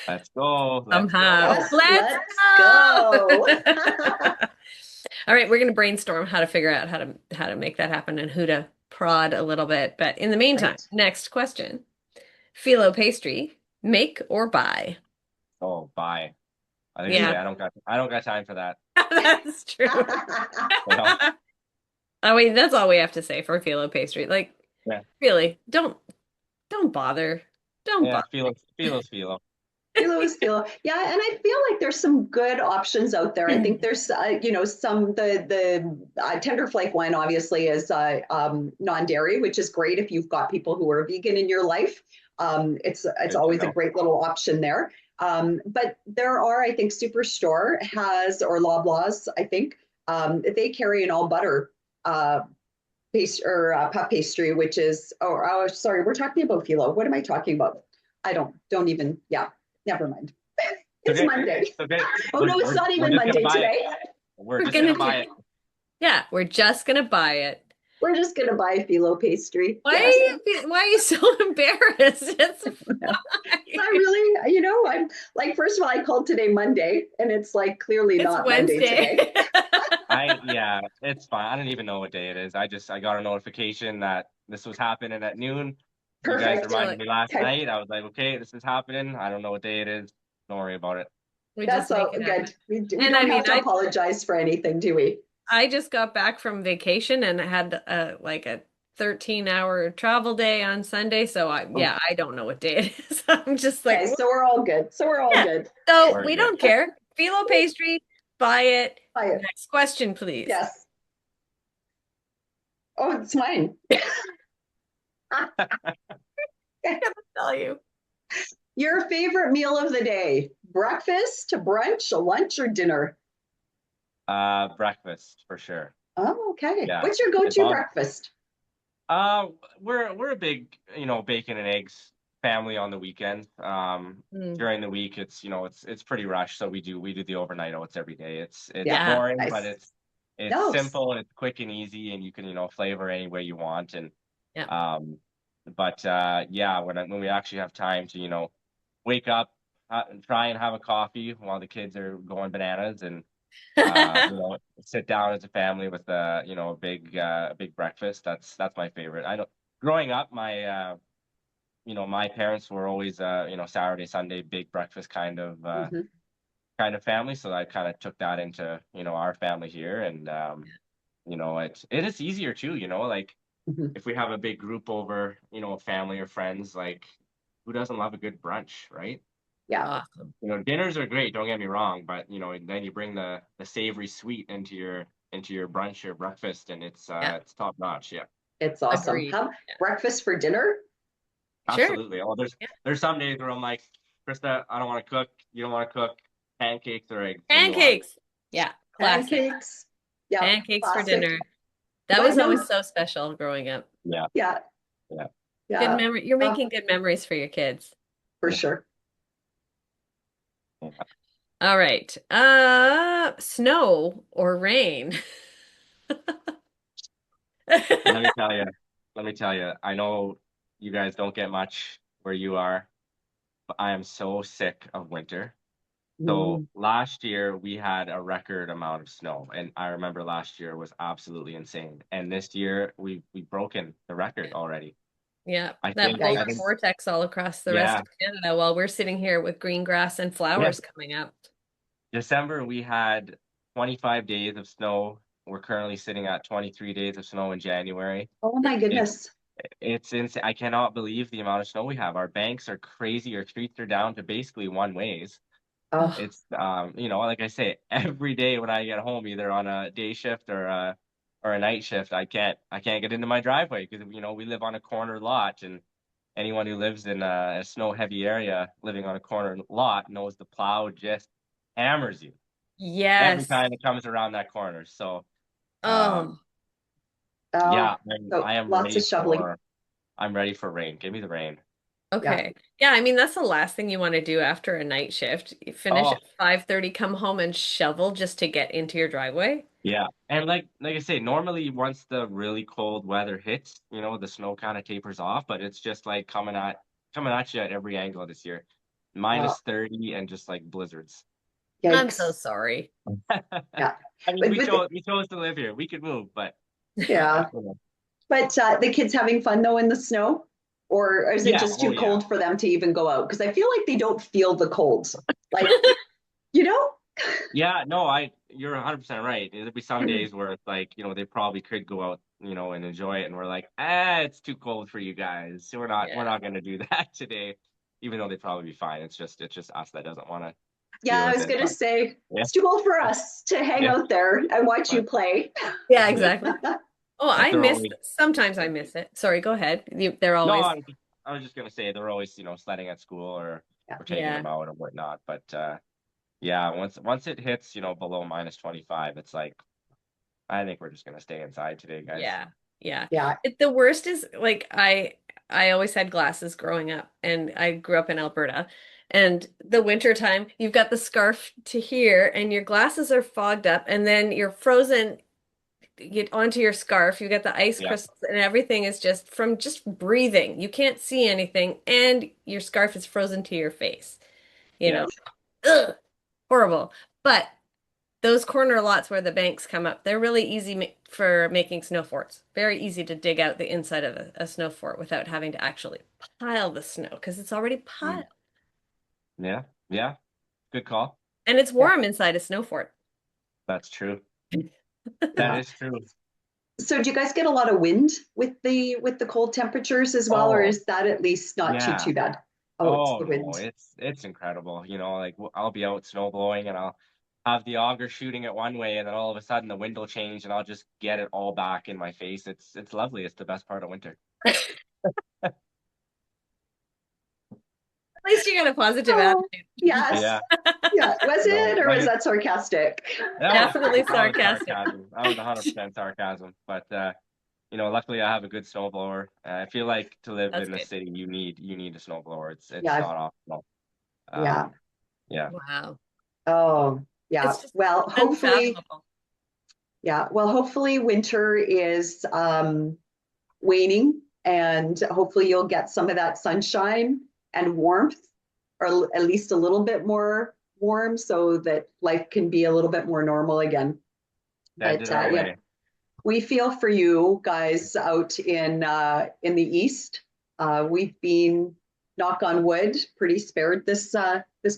Let's go. Let's somehow. go. Yes, Let's let's go. go. All right, we're going to brainstorm how to figure out how to make that happen and who to prod a little bit. But in the meantime, Right. next question. Phyllo pastry, make or buy? Oh, bye. I think I say Yeah, I don't got time for that. that's true. You know? I mean, that's all we have to say for phyllo pastry. Like, Yeah. really, don't bother. Don't Yeah. bother. Feel. Philo is philo. Yeah, and I feel like there's some good options out there. I think there's, some the tender flake one obviously is non-dairy, which is great if you've got people who are vegan in your life. It's Good to always a know. great little option there. But there are, I think, Superstore has or Loblaws, I think, they carry an all butter paste or puff pastry, which is sorry, we're talking about phyllo. What am I talking about? I don't even, yeah, never mind. It's It's okay. Monday. It's okay. Oh We're, no, it's we're, not we're even just gonna Monday buy it. today. We're We're just gonna gonna do, buy it. yeah, we're just gonna buy it. We're just gonna buy phyllo pastry. Why are Yes. why are you so embarrassed? It's No. fine. I really, I'm like, first of all, I called today Monday, and it's like clearly It's not Monday Wednesday. today. Yeah, it's fine. I don't even know what day it is. I got a notification that this was happening at noon. You guys Perfect. You're reminded like, me last Okay. night. I was like, okay, this is happening. I don't know what day it is. Don't worry about it. we That's just make all it happen. good. We And I don't mean, have to apologize for anything, do we? I just got back from vacation and had like a 13-hour travel day on Sunday. So Oh, I don't know what day it is. I'm just like, okay, so we're all good. So we're all yeah. good. So We're we good. don't care. Phyllo pastry, buy it. Fire. Next question, please. Yes. Oh, it's mine. Tell you. Your favorite meal of the day? Breakfast, brunch, lunch, or dinner? Breakfast for sure. Oh, okay. Yeah. What's your As go-to long breakfast? uh we're a big, bacon and eggs family on the weekends. Mm, During the week it's pretty rushed, so we do the overnight oats every day. It's Yeah, yeah. boring, but nice. it's No. simple and it's quick and easy, and you can, flavor any way you want. And Yeah. um but yeah, when we actually have time to, wake up, and try and have a coffee while the kids are going bananas, and sit down as a family with a big breakfast. That's my favorite. I know growing up, my parents were always Saturday, Sunday big breakfast Mhm, kind of family. So I kind of took that into, our family here. And it is easier too, like mhm. if we have a big group over, family or friends, like who doesn't love a good brunch, right? Yeah, Awesome. Dinners are great, don't get me wrong, but then you bring the savory sweet into your brunch or breakfast, and it's Yeah. it's top notch. Yeah, it's awesome. Agreed. Have Yeah. breakfast for dinner? Sure. absolutely. Oh, there's Yeah. there's some days where I'm like, Krista, I don't want to cook. You don't want to cook. Pancakes or eggs? What do you want? Pancakes. Yeah. Classic. Pancakes. Yep, Pancakes for classic. dinner. That But was no, always so special growing up. Yeah, yeah, yeah. Good yeah, memory. You're uh, making good memories for your kids. for Yeah. sure. Yeah. All right. Snow or rain? Let me tell you. Let me tell you. I know you guys don't get much where you are, but I am so sick of winter. So Mm. last year we had a record amount of snow, and I remember last year was absolutely insane. And this year we've broken the record already. Yeah, I that think I polar think Yikes. vortex all across the rest yeah, of Canada while we're sitting here with green grass and yeah. flowers coming up. December we had 25 days of snow. We're currently sitting at 23 days of snow in January. Oh my It's goodness. it's insane. I cannot believe the amount of snow we have. Our banks are crazy. Our streets are down to basically one ways. Oh, Oh, It's like I say, every day when I get home, either on a day shift or a night shift, I can't get into my driveway because we live on a corner lot, and anyone who lives in a snow heavy area living on a corner lot knows the plow just hammers you every yes. time it comes around that corner. So um Oh, oh, yeah, I'm so I am lots of ready shoveling. for I'm ready for rain. Give me the rain. Yeah. okay. Yeah, I mean that's the last thing you want to do after a night shift. You finish Oh, at 5:30, come home and shovel just to get into your driveway. yeah. And like I say, normally once the really cold weather hits, the snow kind of tapers off, but it's just like coming at you at every angle this year. Oh, Minus 30 and just like blizzards. I'm so yikes. sorry. Yeah. I mean, But we with the, chose to live here. We could move, but yeah. But the kids having fun though in the snow? Or is it yeah, just oh too yeah. cold for them to even go out? Because I feel like they don't feel the cold. Like, you know? Yeah, no, you're 100% right. There'll be some days where it's like, they probably could go out, and enjoy it, and we're like, it's too cold for you guys. So we're Yeah. not gonna do that today, even though they'd probably be fine. It's just us that doesn't want to Yeah, deal I with was it. gonna But say yeah, it's too old for us to hang yeah, out there and watch you but play. Yeah, yeah, exactly. Oh, but I they're miss always sometimes I miss it. Sorry, go ahead. They're no, always I was just gonna say they're always, sledding at school Yeah. or taking yeah. them out or whatnot. But yeah, once it hits, below minus 25, it's like I think we're just gonna stay inside today, guys. Yeah. Yeah. Yeah. The worst is like I always had glasses growing up and I grew up in Alberta. And the winter time, you've got the scarf to here and your glasses are fogged up and then you're frozen get onto your scarf. You get the ice Yeah. crystals, and everything is just from just breathing. You can't see anything, and your scarf is frozen to your face. You know, Yes. ugh, horrible. But those corner lots where the banks come up, they're really easy for making snow forts. Very easy to dig out the inside of a snow fort without having to actually pile the snow because it's already piled. Mm. Yeah. Yeah. Good call. And it's Yeah. warm inside a snow fort. That's true. That Yeah. is true. So do you guys get a lot of wind with the cold temperatures as well, or Oh, is that at least not yeah. too bad? Oh, it's Oh the no, wind. it's incredible. You know, like I'll be out snow blowing and I'll have the auger shooting it one way and then all of a sudden the wind will change and I'll just get it all back in my face. It's lovely. It's the best part of winter. At least you got a positive Oh, attitude. yes. Yeah. Yeah. Was No, it, or was like that sarcastic? Definitely that was sarcastic. sarcasm. That was 100% sarcasm. But you know, luckily I have a good snowblower. I feel like to live That's in the good. city, you need a snowblower. It's Yeah. not optional. Yeah. Yeah. Wow. Oh, yeah. It's just Well, hopefully, unfathomable. yeah. Well, hopefully winter is waning, and hopefully you'll get some of that sunshine and warmth, or at least a little bit more warm, so that life can be a little bit more normal again. Send But it our yeah, way. we feel for you guys out in the east. We've been, knock on wood, pretty spared this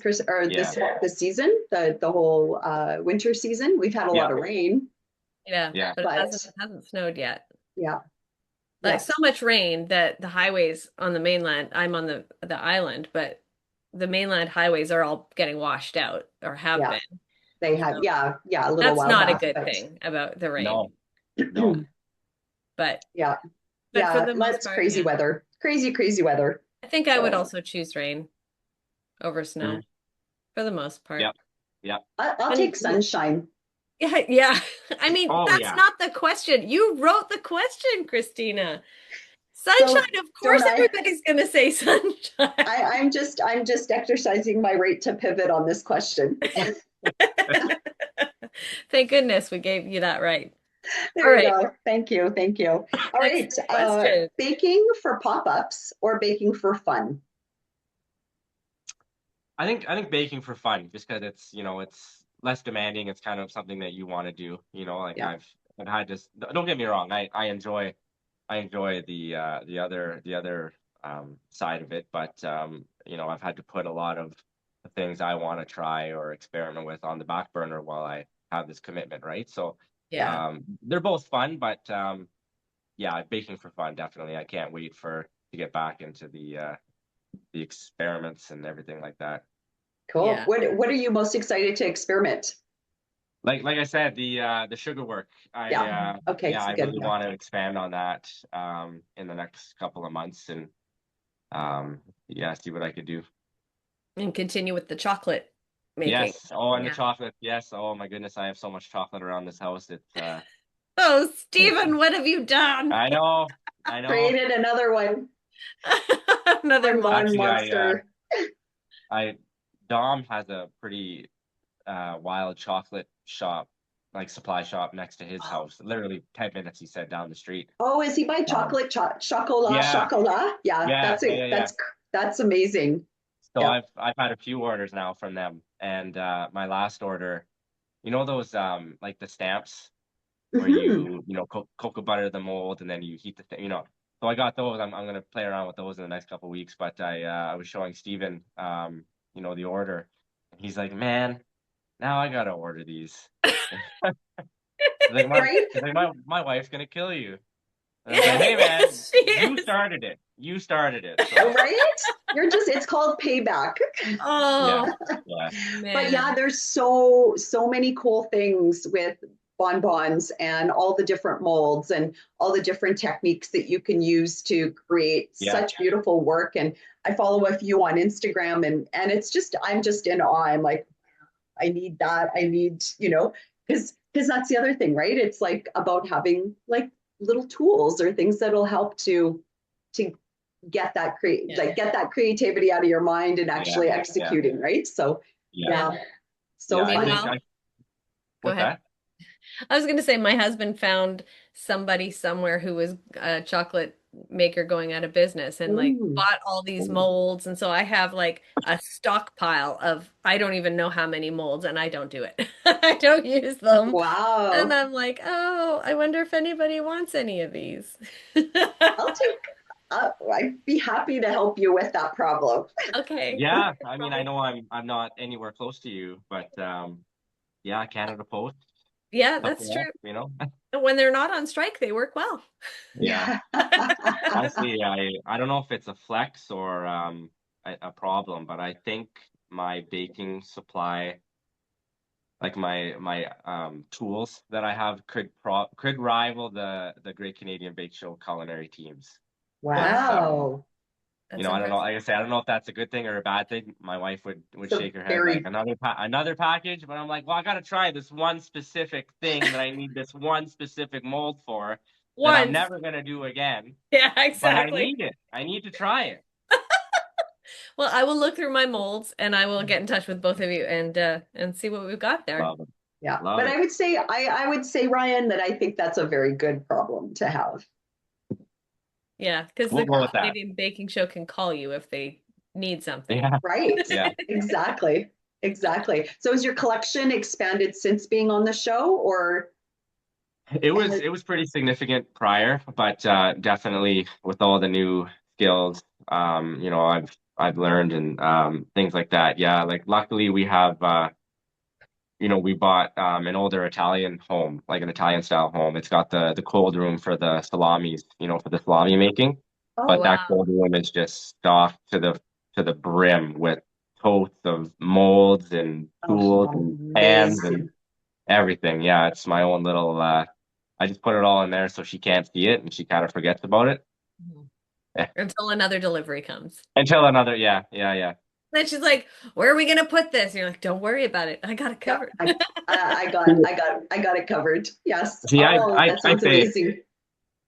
Chris or Yeah. this season, the whole winter season. We've had a lot Yeah. of rain, Yeah, Yeah. but it but hasn't snowed yet. yeah, Like yeah, so much rain that the highways on the mainland, I'm on the island, but the mainland highways are all getting washed out or have yeah. been. They have, So yeah, yeah, a little that's while not a back, good but thing about the rain. No. No. But yeah, for yeah. the most That's part, crazy yeah. weather, crazy weather. I think I would So also choose rain over Mm. snow for the most part. Yep. Yep. I'll And take sunshine. yeah, yeah. I mean, Oh that's yeah. not the question. You wrote the question, Christina. So Sunshine, of don't course I? everybody's gonna say sunshine. I'm just exercising my right to pivot on this question. Thank goodness we gave you that right. All There you right, go. Thank you. Thank you. All next right. question. Baking for pop-ups or baking for fun? I think baking for fun, just because it's, you know, it's less demanding. It's kind of something that you want to do. You know, like Yeah. I've had this. Don't get me wrong. I enjoy the other side of it, but you know, I've had to put a lot of the things I want to try or experiment with on the back burner while I have this commitment, right? So Yeah. Yeah. they're both fun, but yeah, baking for fun, definitely. I can't wait for to get back into the experiments and everything like that. Cool. Yeah. What are you most excited to experiment? Like I said, the sugar work. Yeah. Okay. Yeah, So I good. really Yeah. want to expand on that in the next couple of months and yeah, see what I could do. And continue with the chocolate making. Yes. Oh, and the Yeah. chocolate. Yes. Oh my goodness, I have so much chocolate around this house. It's Oh, Stephen, what have you done? I know. I know. Created another one. Another Hormone Actually, monster. monster. I Dom has a pretty wild chocolate shop, like supply shop next to his house. Literally 10 minutes, he said, down the street. Oh, is he by Um, chocolat? yeah, Chocolat? Yeah. That's it. yeah. That's amazing. So Yeah. I've had a few orders now from them, and my last order, you know those like the stamps where Mhm. you know cocoa butter the mold and then you heat the you know. So I got those. I'm gonna play around with those in the next couple of weeks. But I was showing Steven you know the order, and he's like, man, now I gotta order these. Right? He's like my wife's gonna kill you. And I was like, hey man, Yes, she you is. started it. You started it. So Right? It's called payback. yeah, Oh, yeah, But yeah, man. there's so many cool things with bonbons and all the different molds and all the different techniques that you can use to create yeah, such beautiful work. And I follow a few on Instagram, and it's just, I'm just in awe. I'm like, I need that. I need, because that's the other thing, right? It's like about having like little tools or things that'll help to get that Yeah. get that creativity out of your mind and yeah, actually yeah, executing, right? So yeah, Yeah. yeah, yeah. so I fun. think Meanwhile, go what's ahead. that? I was going to say my husband found somebody somewhere who was a chocolate maker going out of business and like Ooh. bought all these molds. And so I have like a stockpile of I don't even know how many molds and I don't do it. I don't use them. And Wow. I'm like, oh, I wonder if anybody wants any of these. I'll take, I'd be happy to help you with that problem. Okay. Yeah, I mean, I know I'm not anywhere close to you, but yeah, Canada Post Yeah, hook that's me up, true. you know? When they're not on strike, they work well. Yeah. Yeah. Honestly, I don't know if it's a flex or a problem, but I think my baking supply, like my tools that I have could rival the Great Canadian Bake Show culinary teams. It's Wow. you That's know, I don't know. impressive. Like I say, I don't know if that's a good thing or a bad thing. My wife would It's a shake her head like very, another package, but I'm like, well, I got to try this one specific thing that I need this one specific mold for that I'm Once. never gonna do again, Yeah, but I exactly. need it. I need to try it. Well, I will look through my molds and I will get in touch with both of you and see what we've got there. Love it. yeah. Love But it. I would say, Ryan, that I think that's a very good problem to have. Yeah, because We'll the go with that. Canadian Baking Show can call you if they need something. Yeah. Right. Yeah. Exactly. Exactly. So has your collection expanded since being on the show or It was pretty significant prior, but definitely with all the new skills, you know, I've learned and things like that. Yeah, like luckily we have you know, we bought an older Italian home, like an Italian style home. It's got the cold room for the salamis, you know, for the salami making. Oh, But that wow. cold room is just stocked to the brim with totes of molds and oh, tools and pans and amazing. everything. Yeah, it's my own little I just put it all in there so she can't see it and she kind of forgets about it. Mhm. Eh. Until another delivery comes. Until another, yeah, yeah, yeah. Then she's like, "Where are we gonna put this?" And you're like, "Don't worry about it. I got it Yeah, covered." I got it covered. Yes. See, Oh, that I sounds say amazing.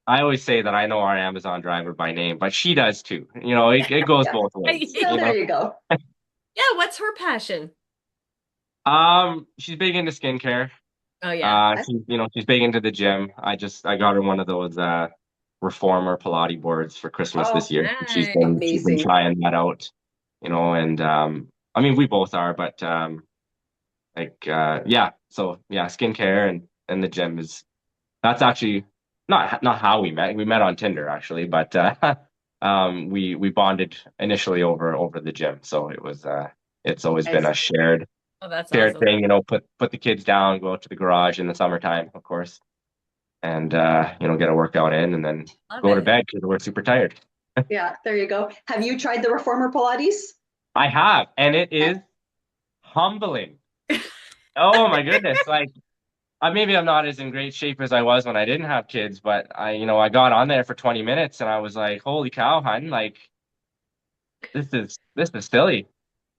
I always say that I know our Amazon driver by name, but she does too. You know, it goes Yeah. both ways, So you there know. you go. Yeah, what's her passion? She's big into skincare. Oh yeah. She's big into the gym. I got her one of those reformer Pilates boards for Christmas this Oh, year. She's been amazing. trying that out, you know, and I mean we both are, but yeah, so yeah, skincare and the gym is that's actually not how we met. We met on Tinder actually, but we bonded initially over the gym. So it's always been As a Oh, that's shared awesome. thing, you know, put the kids down, go out to the garage in the summertime, of course, and you know, get a workout in and then Love go to it. bed because we're super tired. yeah, there you go. Have you tried the reformer Pilates? I have, and it is humbling. Oh my goodness. Like maybe I'm not as in great shape as I was when I didn't have kids, but I got on there for 20 minutes and I was like, holy cow, hun, like this is silly.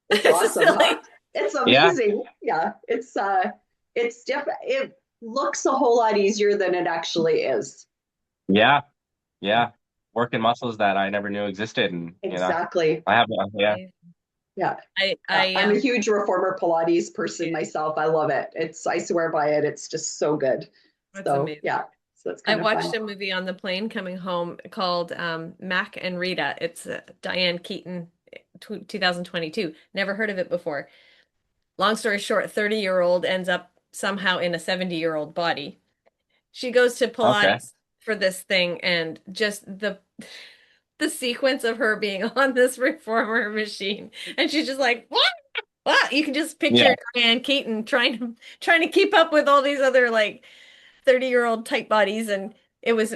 It's This is awesome, huh? silly. It's Yeah, amazing. Yeah, it's different. It looks a whole lot easier than it actually is. yeah, Yeah, yeah. Working muscles that I never knew existed, and exactly. I have, yeah, Yeah. I I'm a huge reformer Pilates person yeah, myself. I love it. I swear by it. It's just so good. that's So amazing. yeah, so it's I kind of fun. watched a movie on the plane coming home called Mac and Rita. It's Diane Keaton, 2022. Never heard of it before. Long story short, 30-year-old ends up somehow in a 70-year-old body. She goes to okay, Pilates for this thing and just the sequence of her being on this reformer machine and she's just like what? What? You can just yeah, picture Diane Keaton trying to keep up with all these other like 30-year-old type bodies and it was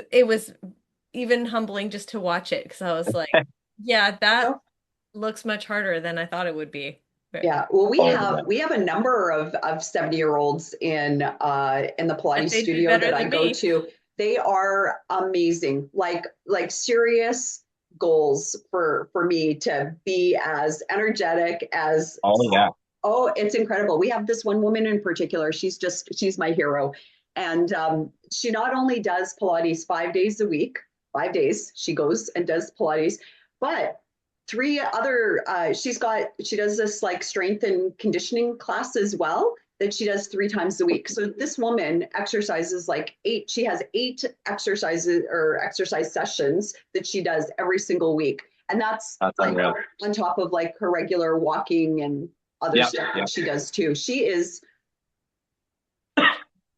even humbling just to watch it because I was like, yeah, that Oh, looks much harder than I thought it would be. But yeah. Well, oh yeah, we have a number of 70-year-olds in the but Pilates they'd be studio better that I than go me. to. They are amazing. Like serious goals for me to be as energetic as oh yeah, oh, it's incredible. We have this one woman in particular. She's my hero. And she not only does Pilates 5 days a week, 5 days, she goes and does Pilates, but three other, she does this like strength and conditioning class as well. that she does 3 times a week. So this woman exercises like eight, she has 8 exercises or exercise sessions that she does every single week. And that's That's like unreal. on top of like her regular walking and other Yep, stuff yep. that she does too. She is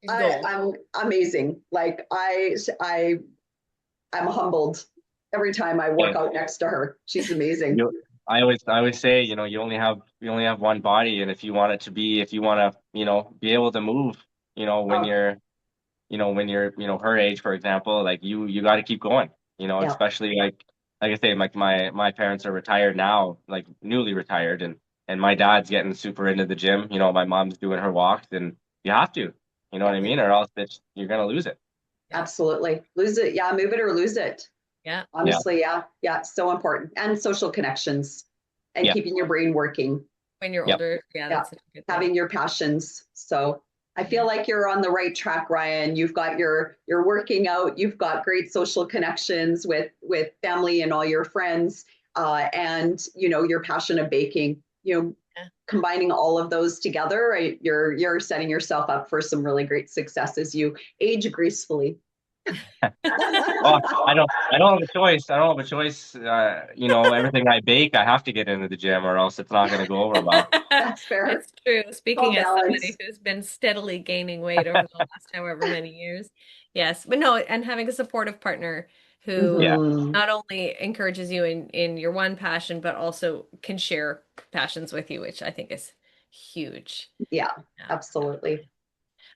Gold. I'm amazing. Like I'm humbled every time I work Okay. out next to her. She's amazing. I always say, you only have one body, and if you want it to be, if you want to, be able to move, when Oh, you're her age, for example, like you got to keep going, yeah. especially like I say, like my parents are retired now, like newly retired, and my dad's getting super into the gym. My mom's doing her walks, and you have to, you know Yeah, what I mean, or else you're gonna lose it. Yeah. absolutely. Lose it. Yeah, move it or lose it. Yeah. Yeah, Honestly, yeah. Yeah, it's so important. And social connections and yeah, keeping your brain working. When you're yep. older, yeah, Yeah. that's such a good thing. Having your passions. So I Yeah. feel like you're on the right track, Ryan. You've got you're working out, you've got great social connections with family and all your friends, and your passion of baking. Yeah. Combining all of those together, right, you're setting yourself up for some really great success as you age gracefully. Well, I don't have a choice. I don't have a choice. Everything I bake, I have to get into the gym, or else it's not going to go over well. That's fair. It's true. All Speaking as somebody balance. who's been steadily gaining weight over the last however many years. Yes, but no, and having a supportive partner who Yeah, Hmm. not only encourages you in your one passion, but also can share passions with you, which I think is huge. Yeah, Yeah. absolutely.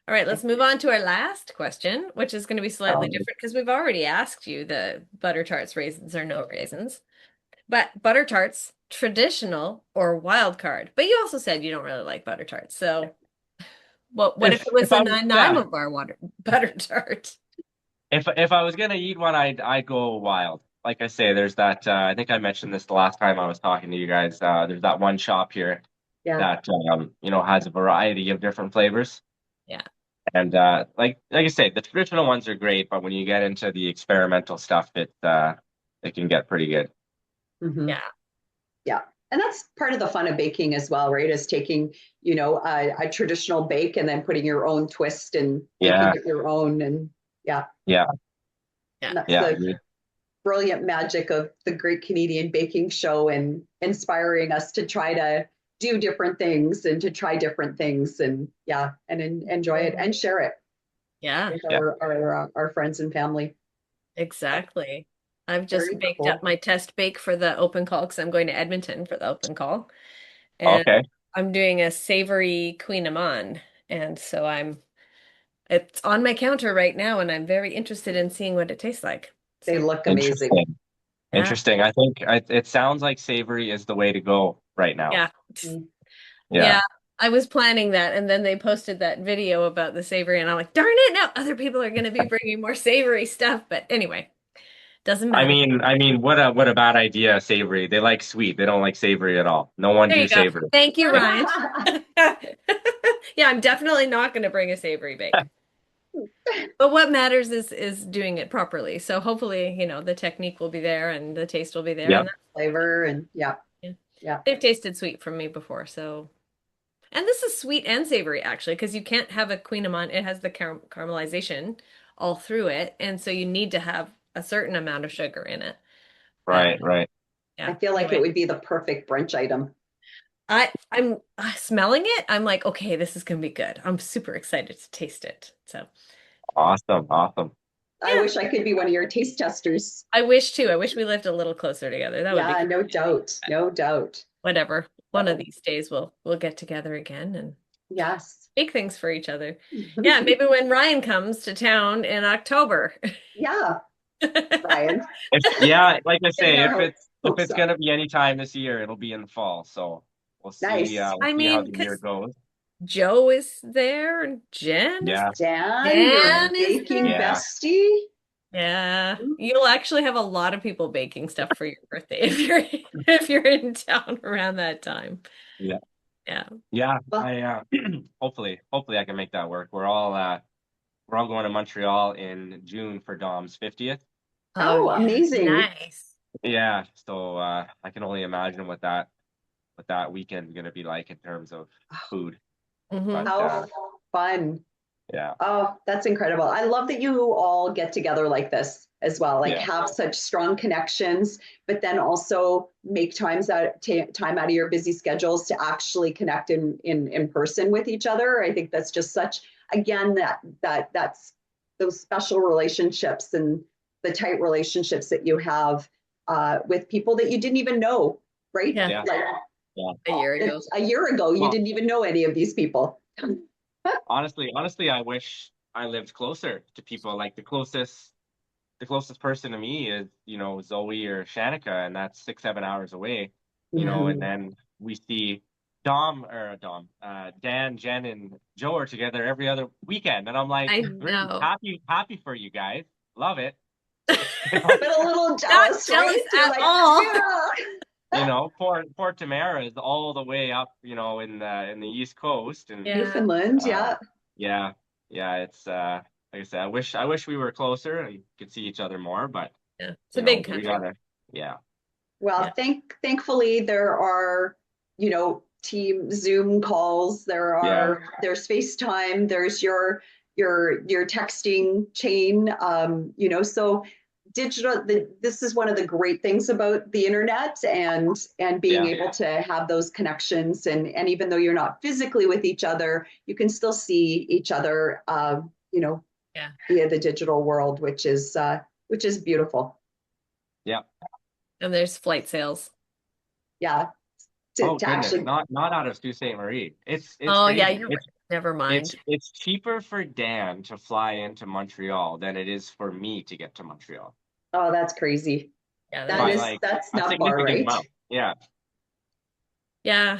All right, let's move on to our last question, which is going to be slightly Um, different because we've already asked you the butter tarts, raisins or no raisins. But butter tarts, traditional or wild card. But you also said you don't really like butter tarts. So what if if it was if a I was yeah, nine bar water butter tart? if I was gonna eat one, I'd go wild. Like I say, there's that. I think I mentioned this the last time I was talking to you guys. There's that one shop here yeah, that has a variety of different flavors, Yeah. and like I say, the traditional ones are great, but when you get into the experimental stuff, it can get pretty good. hmm Yeah. yeah. And that's part of the fun of baking as well, right? Is taking, a traditional bake and then putting your own twist and making Yeah, it your own. And yeah, yeah, Yeah. and that's yeah. the brilliant magic of the Great Canadian Baking Show and inspiring us to try to do different things and to try different things and yeah, and enjoy it and share it Yeah. with Yeah. our friends and family. Exactly. I've just Very baked up cool. my test bake for the open call because I'm going to Edmonton for the open call. And Okay. I'm doing a savory Queen Amman. And so it's on my counter right now, and I'm very interested in seeing what it tastes like. They So, look amazing. Interesting. yeah. Interesting. I think it sounds like savory is the way to go right now. Yeah. Mm. Yeah. Yeah. I was planning that, and then they posted that video about the savory, and I'm like, darn it, now other people are going to be bringing more savory stuff. But anyway, doesn't I matter. mean, I mean, what a bad idea, savory. They like sweet. They don't like savory at all. No one There do you go. savory. Thank you, Ryan. Yeah, I'm definitely not going to bring a savory bake. But what matters is doing it properly. So hopefully, the technique will be there and the taste will be there. Yep. And Flavor and yeah, yeah. yeah. They've tasted sweet from me before, so and this is sweet and savory actually, because you can't have a Queen Amman. It has the caramelization all through it, and so you need to have a certain amount of sugar in it. But Right, right. I yeah, feel like it anyway, would be the perfect brunch item. I'm smelling it. I'm like, okay, this is gonna be good. I'm super excited to taste it. So Awesome, awesome. I yeah, wish I could be one of your taste testers. I wish too. I wish we lived a little closer together. That would be Yeah, cool. no doubt. No doubt. Whatever. One of So, these days we'll get together again and yes. make things for each other. Yeah, maybe when Ryan comes to town in October. Yeah, Ryan. Yeah, like I Getting say, our if hopes it's up. gonna be any time this year, it'll be in the fall. So Nice. we'll I see how mean, the year because goes. Joe is there and Jen is Yeah, Dan, your Dan is baking there. yeah, bestie. Yeah, you'll actually have a lot of people baking stuff for your birthday if you're if you're in town around that time. yeah, Yeah. yeah. Well, I hopefully I can make that work. We're all going to Montreal in June for Dom's 50th. Oh oh, yeah, amazing. nice. Yeah, so I can only imagine what that weekend is gonna be like in terms of food. Hmm. But How fun. yeah, Oh, that's incredible. I love that you all get together like this as well, like yeah, have such strong connections, but then also make time out of your busy schedules to actually connect in person with each other. I think that's just such, again, that's those special relationships and the tight relationships that you have with people that you didn't even know, right? Yeah, yeah, Like yeah. a year ago. a year ago, you Well, didn't even know any of these people. honestly, I wish I lived closer to people. Like the closest person to me is, Zoe or Shanika, and that's 6, 7 hours away. And Mhm. then we see Dan, Jen, and Joe are together every other weekend, and I'm like, I great, know. happy for you guys, love it. You know, But a little Not jealous, jealous right? You're at like, all. yeah. poor Tamara is all the way up, in the East Coast, and Yeah, Newfoundland, um, yeah. yeah, yeah, it's like I said, I wish we were closer and could see each other more, but yeah. It's a big we country. gotta, yeah, Well, Yeah. thankfully there are, team Zoom calls, yeah, there's FaceTime, there's your texting chain, so this is one of the great things about the internet and being yeah, able to have those connections and even though you're not physically with each other, you can still see each other, Yeah. via the digital world, which is beautiful. yeah. And there's flight sales. Yeah, Oh to goodness, actually, not out of Sault Ste. Marie. It's Oh, yeah, crazy. you're right. It's Never it's mind. it's cheaper for Dan to fly into Montreal than it is for me to get to Montreal oh, that's crazy. Yeah, That by there's is, like that's a not far, significant right? amount. Yeah, yeah,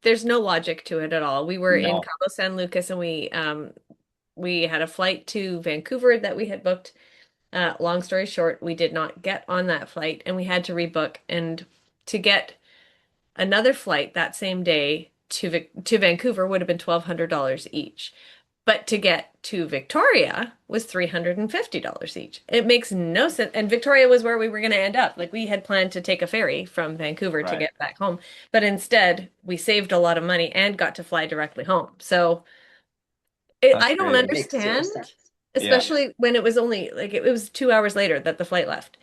there's no logic to it at all. We were in no, Cabo San Lucas and we had a flight to Vancouver that we had booked. Long story short, we did not get on that flight and we had to rebook and to get another flight that same day to Vancouver would have been $1,200 each. But to get to Victoria was $350 each. It makes no sense. And Victoria was where we were going to end up. Like we had planned to take a ferry from Vancouver to right. get back home, but instead we saved a lot of money and got to fly directly home. So That's I don't crazy. It makes zero understand, sense. Yeah, especially when it was only like it was 2 hours later that the flight left.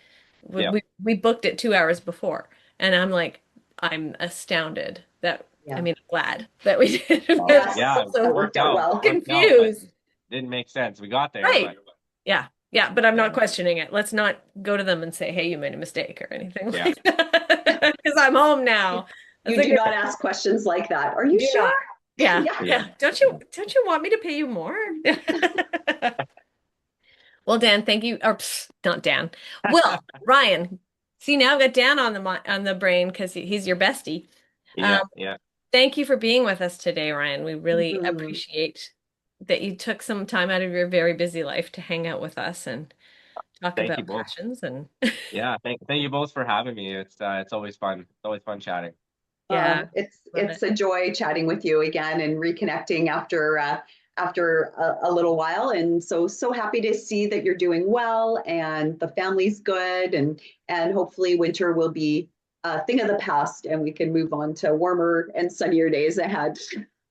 We, yeah, we we booked it 2 hours before, and I'm like, I'm astounded that I Yeah. mean, glad that we did well, it. Yes, yeah, that So worked out well. worked out, but confused. didn't make sense. We got there, Right. but Yeah. Yeah, but I'm yeah, not questioning it. Let's not go to them and say, "Hey, you made a mistake" or anything yeah, like that. Because I'm home now. That's You like, do not ask questions like that. Are you do sure? not. Yeah. Yeah. yeah. Yeah. Don't you want me to pay you more? Well, Dan, thank you. Or not Dan. Well, Ryan. See, now I've got Dan on the brain because he's your bestie. Um, Yeah, yeah. thank you for being with us today, Ryan. We really Mhm. appreciate that you took some time out of your very busy life to hang out with us and talk Thank you about both. passions and Yeah, thank you both for having me. It's always fun. It's always fun chatting. yeah, It's love it. it's a joy chatting with you again and reconnecting after a little while. And so happy to see that you're doing well and the family's good and hopefully winter will be a thing of the past and we can move on to warmer and sunnier days ahead.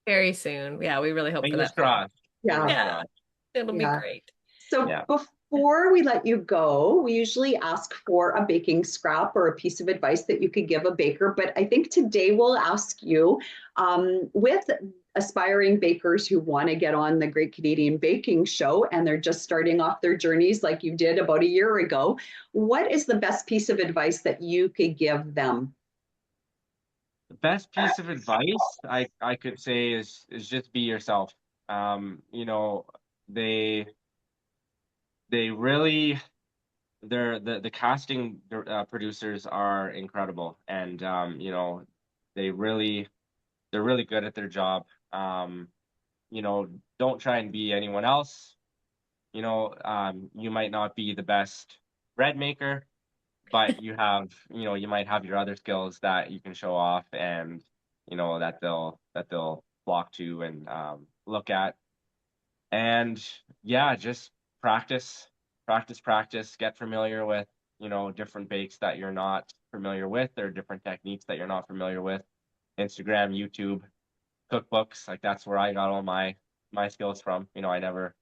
Very soon. Yeah, we really hope for Fingers that for you. crossed. Yeah, Fingers Yeah, crossed. it'll be yeah. great. So Yeah. before we let you go, we usually ask for a baking scrap or a piece of advice that you could give a baker. But I think today we'll ask you, with aspiring bakers who want to get on the Great Canadian Baking Show and they're just starting off their journeys like you did about a year ago, what is the best piece of advice that you could give them? The best piece of advice I could say is just be yourself. They they really the casting producers are incredible, and they really they're really good at their job. Don't try and be anyone else. You might not be the best bread maker, but you might have your other skills that you can show off, and that they'll flock to and look at. And yeah, just practice, practice, practice, get familiar with, different bakes that you're not familiar with or different techniques that you're not familiar with. Instagram, YouTube, cookbooks. Like that's where I got all my skills from. You know, I never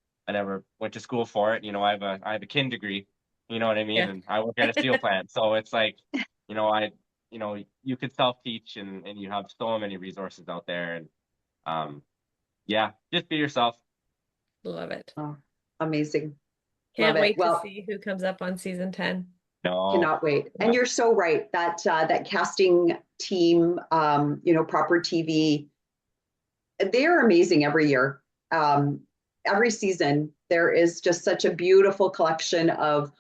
went to school for it. You know, I have a kin degree. You know what I mean? Yeah. And I work at a steel plant, so it's like, you know, you could self-teach, and you have so many resources out there, and yeah, just be yourself. Love it. Oh, amazing. Love Can't it. wait to Well, see who comes up on season 10. No, cannot wait. yeah, And you're so right that that casting team, Proper TV, they are amazing every year. Every season, there is just such a beautiful collection of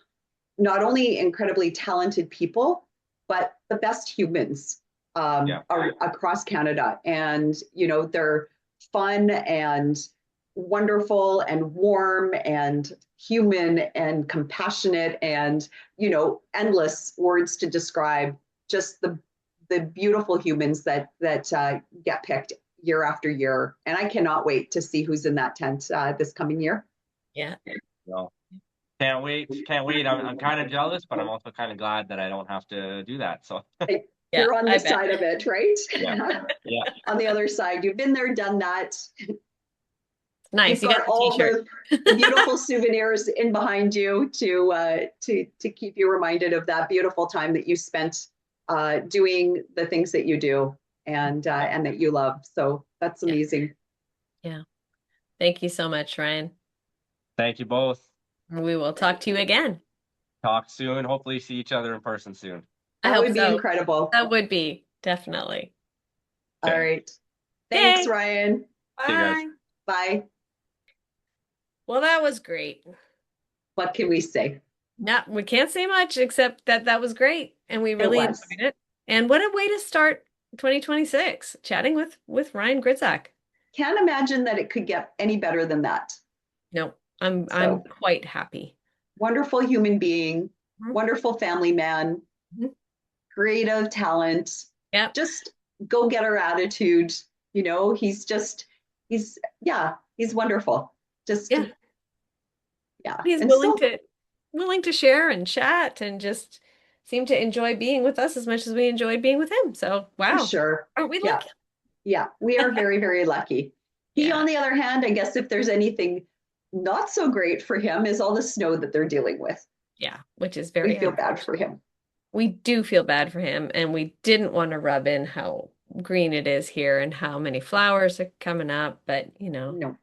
not only incredibly talented people, but the best humans yeah. are across Canada. And, they're fun and wonderful and warm and human and compassionate and, endless words to describe just the beautiful humans that get picked year after year. And I cannot wait to see who's in that tent this coming year. Yeah. No, can't wait, can't wait. I'm kind of jealous, but I'm also kind of glad that I don't have to do that. So Yeah, You're on I this bet. side of it, right? yeah, yeah, On the other side, you've been there, done that. Nice. You've You got got the all t-shirt. the beautiful souvenirs in behind you to keep you reminded of that beautiful time that you spent doing the things that you do and that you love. So that's Yeah. amazing. Yeah. Thank you so much, Ryan. thank you both. We will talk to you again. Talk soon. Hopefully see each other in person soon. I That hope would be so. incredible. That would be definitely. All Okay. right. Thanks, Okay. Ryan. See you guys. Bye. Bye. Well, that was great. What can we say? No, we can't say much except that that was great and we It really was. enjoyed it. And what a way to start 2026, chatting with Ryan Gridzak. Can't imagine that it could get any better than that. No, I'm So quite happy. wonderful human being, Mhm. wonderful family man, Mhm. creative talent, Yep. just go getter attitude. He's wonderful. Just, Yeah. yeah. He's And so, willing to share and chat and just seem to enjoy being with us as much as we enjoyed being with him. So, for wow. sure. Aren't we Yeah. lucky? Yeah. We are very, very lucky. He, Yeah. on the other hand, I guess if there's anything not so great for him, is all the snow that they're dealing with. Yeah, which is We very feel bad for him. we do feel bad for him, and we didn't want to rub in how green it is here and how many flowers are coming up, but No, no.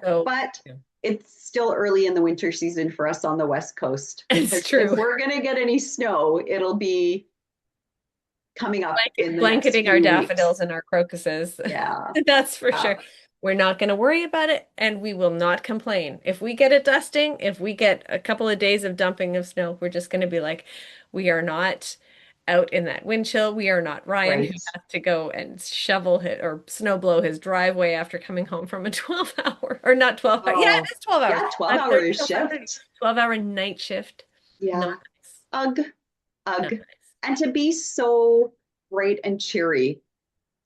so But yeah. it's still early in the winter season for us on the West Coast. It's If true. we're going to get any snow, it'll be coming up in the next Blanketing our few weeks. daffodils and our crocuses. Yeah. That's for sure. We're not going to worry about it, and we will not complain. If we get a dusting, if we get a couple of days of dumping of snow, we're just going to be like, we are not out in that wind chill. We are not Ryan who Right. has to go and shovel it or snow blow his driveway after coming home from a 12-hour or not 12 hour. Yeah, it Oh, is 12 hours. yeah, 5:30 12-hour till 5:30. shift. 12-hour night shift. Yeah. Not nice. Ugh, Not ugh. nice. And to be so bright and cheery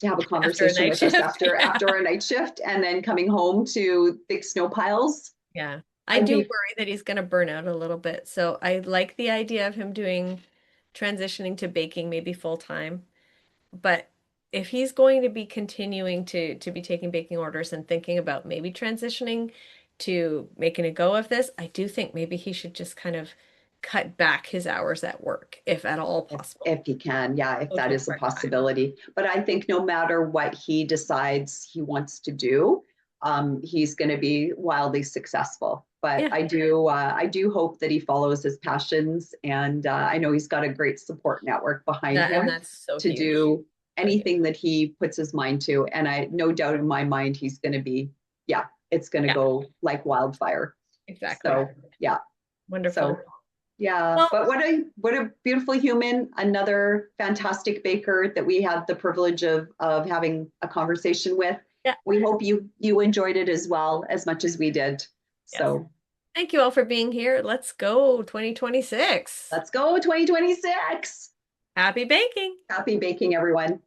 to have a After a conversation night with us shift. after Yeah. after a night shift and then coming home to big snow piles. Yeah. I I'd do be worry that he's going to burn out a little bit. So I like the idea of him transitioning to baking maybe full time. But if he's going to be continuing to be taking baking orders and thinking about maybe transitioning to making a go of this, I do think maybe he should just kind of cut back his hours at work, if at all possible. if he can, yeah, if Go that to is a part-time. possibility. But I think no matter what he decides he wants to do, he's going to be wildly successful. But Yeah. I do hope that he follows his passions, and I know he's got a great support network behind And him that's so to huge. do anything that he puts his mind to. And I no doubt in my mind he's going to be, yeah, it's going to Yeah. go like wildfire. Exactly. So yeah, Wonderful. so yeah, Well- but what a beautiful human, another fantastic baker that we had the privilege of having a conversation with. Yeah. We hope you enjoyed it as well as much as we did. So Thank you all for being here. Let's go 2026. let's go 2026. Happy baking. Happy baking, everyone.